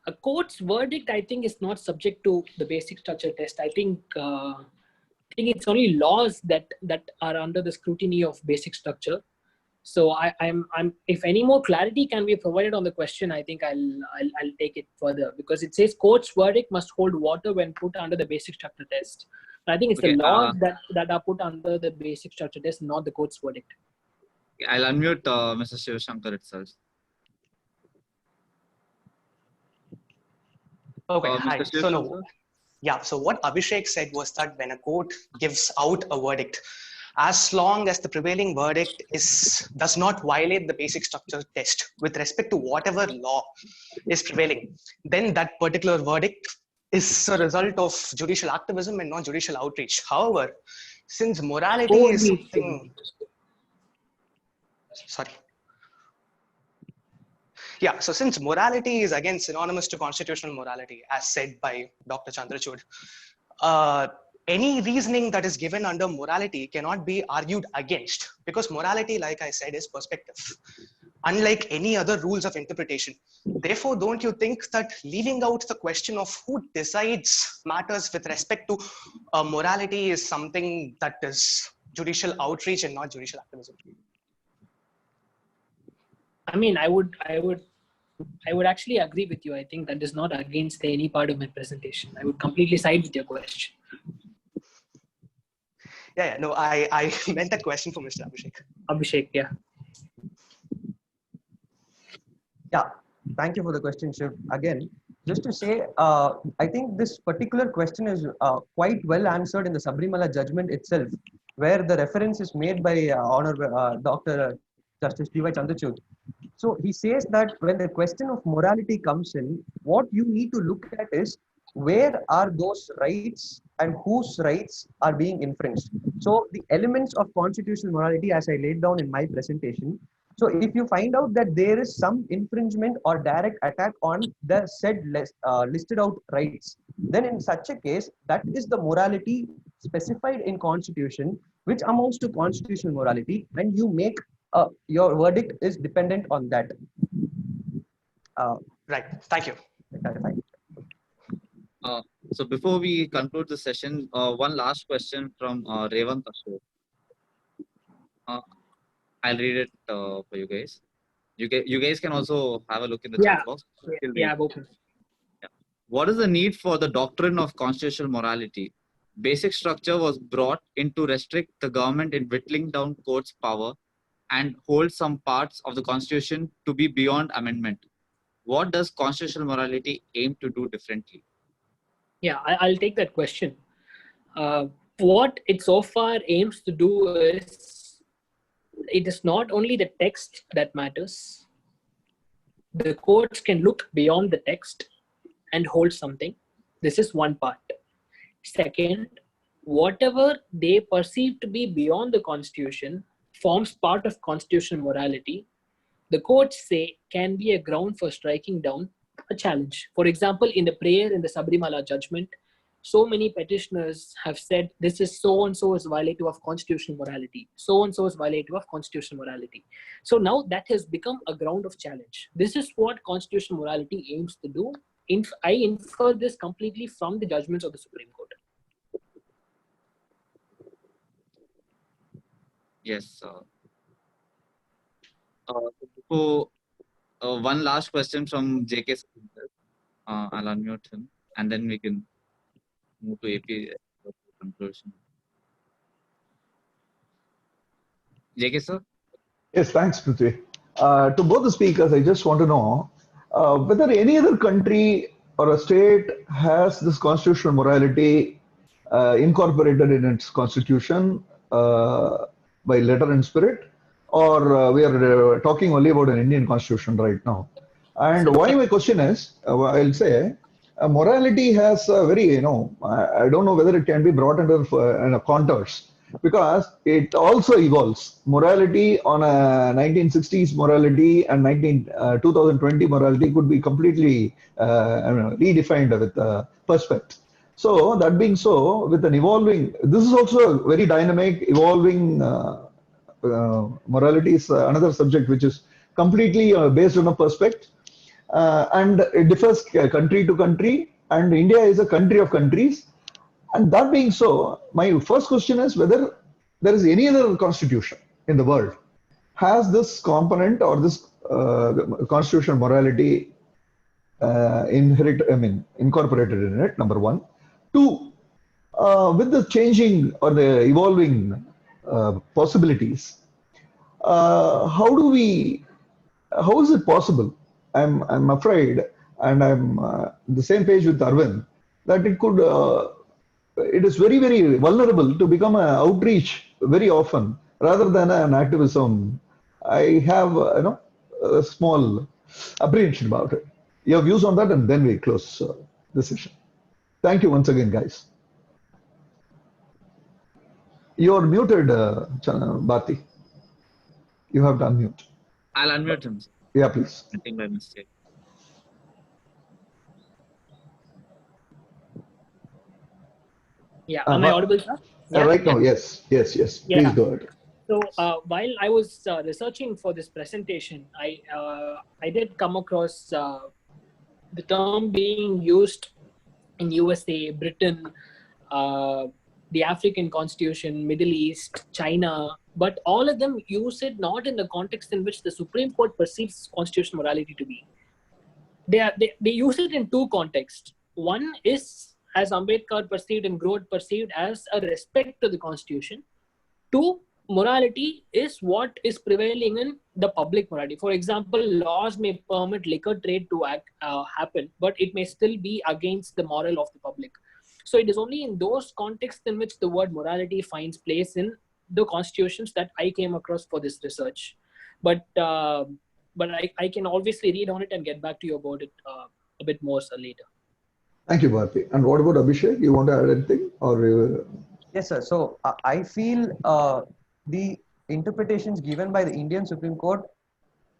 A court's verdict, I think, is not subject to the basic structure test. I think it's only laws that are under the scrutiny of basic structure. So I'm if any more clarity can be provided on the question, I think I'll take it further, because it says court's verdict must hold water when put under the basic structure test. I think it's Okay, the laws that are put under the basic structure test, not the court's verdict. I'll unmute Mr. Shivshankar itself. Okay, Mr. hi. So Shivshankar? no, yeah. So what Abhishek said was that when a court gives out a verdict, as long as the prevailing verdict does not violate the basic structure test with respect to whatever law is prevailing, then that particular verdict is a result of judicial activism and not judicial outreach. However, since morality is something, sorry. Yeah, so since morality is again synonymous to constitutional morality, as said by Dr. Chandrachud, any reasoning that is given under morality cannot be argued against, because morality, like I said, is perspective, unlike any other rules of interpretation. Therefore, don't you think that leaving out the question of who decides matters with respect to morality is something that is judicial outreach and not judicial activism? I mean, I would actually agree with you. I think that is not against any part of my presentation. I would completely side with your question. Yeah, no, I meant that question for Mr. Abhishek. Abhishek, yeah. Yeah, thank you for the question, Shiv. Again, just to say, I think this particular question is quite well answered in the Sabrimala judgment itself, where the reference is made by Dr. Justice D.Y. Chandrachud. So he says that when the question of morality comes in, what you need to look at is where are those rights and whose rights are being infringed. So the elements of constitutional morality, as I laid down in my presentation. So if you find out that there is some infringement or direct attack on the said listed out rights, then in such a case, that is the morality specified in constitution, which amounts to constitutional morality, and you make your verdict is dependent on that. Right. Thank you. So before we conclude the session, one last question from Revant Ashok. I'll read it for you guys. You guys can also have a look in the chat box. Yeah, I've opened. Yeah. What is the need for the doctrine of constitutional morality? Basic structure was brought in to restrict the government in whittling down court's power and hold some parts of the constitution to be beyond amendment. What does constitutional morality aim to do differently? Yeah, I'll take that question. What it so far aims to do is, it is not only the text that matters. The courts can look beyond the text and hold something. This is one part. Second, whatever they perceive to be beyond the constitution forms part of constitutional morality. The courts say can be a ground for striking down a challenge. For example, in the prayer in the Sabrimala judgment, so many petitioners have said this is so and so is violative of constitutional morality. So and so is violative of constitutional morality. So now that has become a ground of challenge. This is what constitutional morality aims to do. I infer this completely from the judgments of the Supreme Court. Yes. So one last question from JK. I'll unmute him, and then we can move to AP conclusion. JK sir? Yes, thanks, Prithvi. To both the speakers, I just want to know whether any other country or a state has this constitutional morality incorporated in its constitution by letter and spirit, or we are talking only about an Indian constitution right now. And why my question is, I'll say, morality has a very, I don't know whether it can be brought under contours, because it also evolves. Morality on a 1960s morality and 2020 morality could be completely redefined with perspective. So that being so, with an evolving, this is also a very dynamic, evolving morality is another subject which is completely based on a perspective, and it differs country to country, and India is a country of countries. And that being so, my first question is whether there is any other constitution in the world has this component or this constitutional morality incorporated in it, number one. Two, with the changing or the evolving possibilities, how is it possible? I'm afraid, and I'm the same page with Arvind, that it is very, very vulnerable to become an outreach very often rather than an activism. I have a small apprehension about it. Your views on that, and then we close the session. Thank you once again, guys. You're muted, Bharti. You have to unmute. I'll unmute him. Yeah, please. I think by mistake. Yeah, am I audible, sir? Right now, yes. Please Yeah. go ahead. So while I was researching for this presentation, I did come across the term being used in USA, Britain, uh, the African Constitution, Middle East, China, but all of them use it not in the context in which the Supreme Court perceives constitutional morality to be. They use it in two contexts. One is, as Ambedkar perceived and Grote perceived, as a respect to the Constitution. Two, morality is what is prevailing in the public morality. For example, laws may permit liquor trade to happen, but it may still be against the moral of the public. So it is only in those contexts in which the word morality finds place in the constitutions that I came across for this research. But I can obviously read on it and get back to you about it a bit more later. Thank you, Bharti. And what about Abhishek? You want to add anything? Or Yes, sir. So I feel the interpretations given by the Indian Supreme Court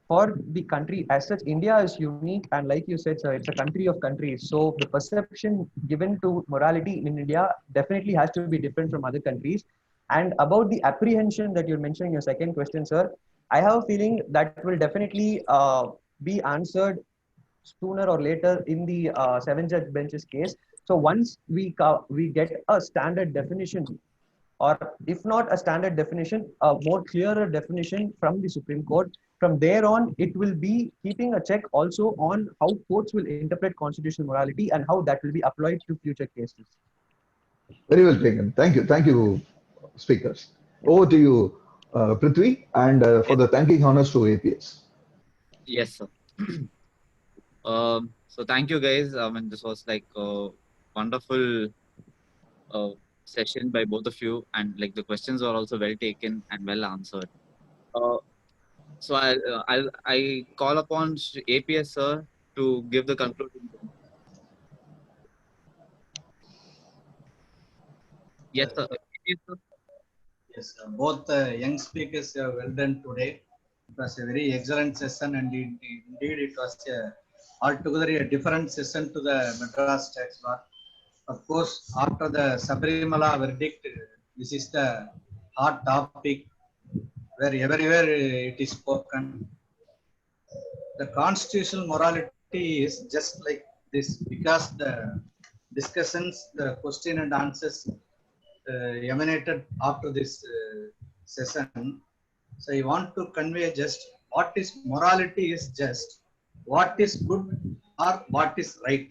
for the country as such, India is unique, and like you said, sir, it's a country of countries. So the perception given to morality in India definitely has to be different from other countries. And about the apprehension that you're mentioning in your second question, sir, I have a feeling that will definitely be answered sooner or later in the seven-judge bench's case. So once we get a standard definition, or if not a standard definition, a more clearer definition from the Supreme Court, from there on, it will be keeping a check also on how courts will interpret constitutional morality and how that will be applied to future cases. very well taken. Thank you, speakers. Over to you, Prithvi, and for the thanking honors to APS. Yes, sir. So thank you, guys. I mean, this was like a wonderful session by both of you, and like the questions were also well taken and well answered. So I call upon APS sir to give the conclusion. Yes, sir. APS, sir. Yes, both young speakers have well done today. It was a very excellent session, and indeed it was altogether a different session to the Madras Tax Bar. Of course, after the Sabarimala verdict, this is the hot topic where everywhere it is spoken. The constitutional morality is just like this because the discussions, the question and answers emanated after this session. So I want to convey just what is morality is just what is good or what is right.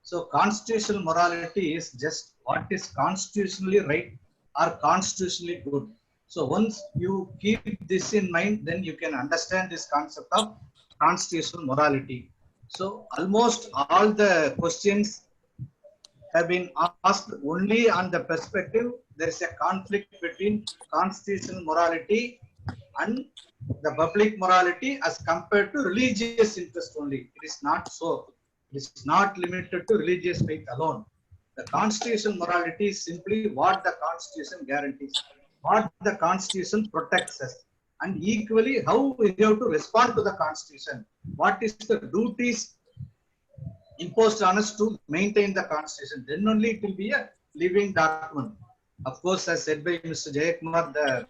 So constitutional morality is just what is constitutionally right or constitutionally good. So once you keep this in mind, then you can understand this concept of constitutional morality. So almost all the questions have been asked only on the perspective there is a conflict between constitutional morality and the public morality as compared to religious interest only. It is not so. It is not limited to religious faith alone. The constitutional morality is simply what the Constitution guarantees, what the Constitution protects us, and equally how we have to respond to the Constitution. What is the duties imposed on us to maintain the Constitution? Then only it will be a living document. Of course, as said by Mr. Jayakumar, the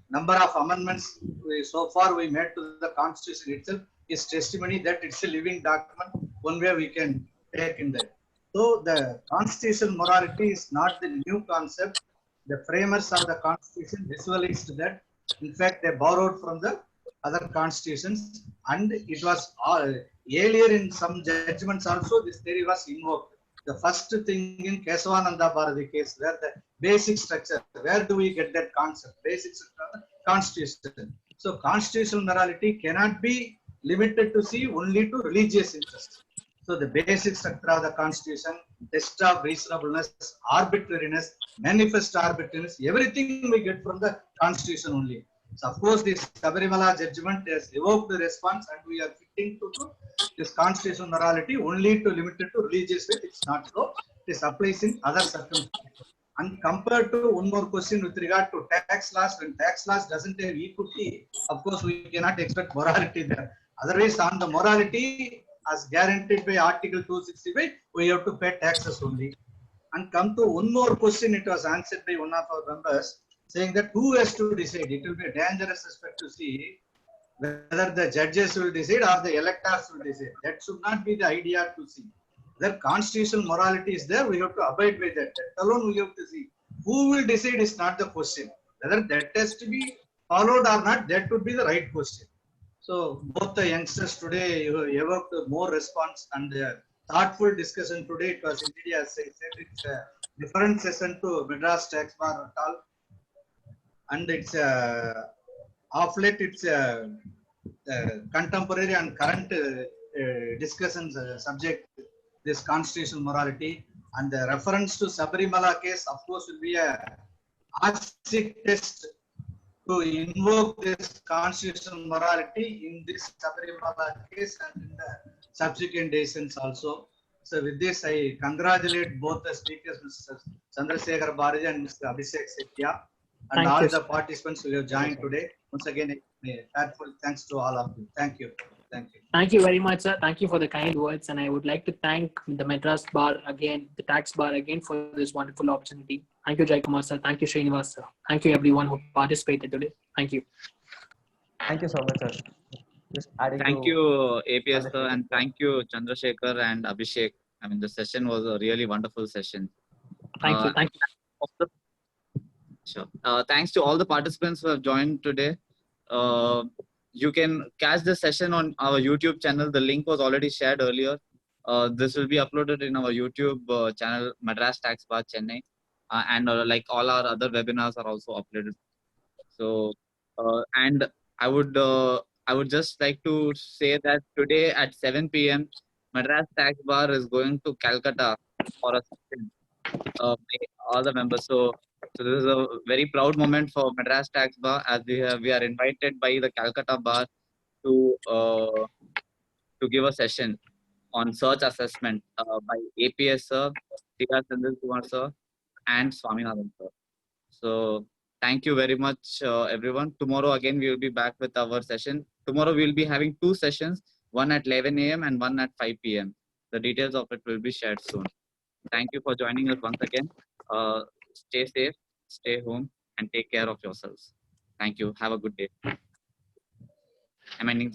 number of amendments so far we made to the Constitution itself is testimony that it's a living document. One way we can take in that. So the constitutional morality is not the new concept. The framers of the Constitution visualized that. In fact, they borrowed from the other constitutions, and it was earlier in some judgments also this theory was invoked. The first thing in Kesavananda Bharati case, where the basic structure, where do we get that concept? Basic structure of the Constitution. So constitutional morality cannot be limited to see only to religious interests. So the basic structure of the Constitution, test of reasonableness, arbitrariness, manifest arbitrariness, everything we get from the Constitution only. So of course, this Sabarimala judgment has evoked the response, and we are fitting to this constitutional morality only to limited to religious faith. It's not so. This applies in other circumstances. And compared to one more question with regard to tax laws, when tax laws doesn't have equity, of course we cannot expect morality there. Otherwise, on the morality as guaranteed by Article 265, we have to pay taxes only. and come to one more question. It was answered by one of our members saying that who has to decide? It will be a dangerous aspect to see whether the judges will decide or the electors will decide. That should not be the idea to see. Whether constitutional morality is there, we have to abide by that. That alone we have to see. Who will decide is not the question. Whether that has to be followed or not, that would be the right question. So both the youngsters today evoked more response and thoughtful discussion today. It was indeed, as I said, it's a different session to Madras Tax Bar at all. And it's of late, it's contemporary and current discussions subject, this constitutional morality. And the reference to Sabarimala case, of course, will be a ASIC test to invoke this constitutional morality in this Sabarimala case and in the subsequent decisions also. So with this, I congratulate both the speakers, Mr. Chandrasekhar Bharati and Mr. Abhishek Setia, and Thank all you, the sir. participants who have joined today. Once again, heartfelt thanks to all of you. Thank you. Thank you. Thank you very much, sir. Thank you for the kind words. And I would like to thank the Madras Bar again, the Tax Bar again, for this wonderful opportunity. Thank you, Jaikumar, sir. Thank you, Srinivas, sir. Thank you, everyone who participated today. Thank you. Thank you so much, sir. Just adding Thank to you, APS, sir, Chandrasekhar, and yeah. thank you, Chandrasekhar and Abhishek. I mean, the session was a really wonderful session. Thank you. Thank you. Sure. Thanks to all the participants who have joined today. You can catch the session on our YouTube channel. The link was already shared earlier. This will be uploaded in our YouTube channel, Madras Tax Bar Chennai, and like all our other webinars are also uploaded. So, and I would just like to say that today at 7 p.m. Madras Tax Bar is going to Calcutta for a session by all the members. So this is a very proud moment for Madras Tax Bar, as we are invited by the Calcutta Bar to give a session on search assessment by APS sir, T.R. Chandrakumar sir, and Swaminathan sir. So thank you very much, everyone. Tomorrow again we will be back with our session. Tomorrow we will be having two sessions, one at 11 a.m. and one at 5 p.m. The details of it will be shared soon. Thank you for joining us once again. Stay safe, stay home, and take care of yourselves. Thank you. Have a good day. I'm ending.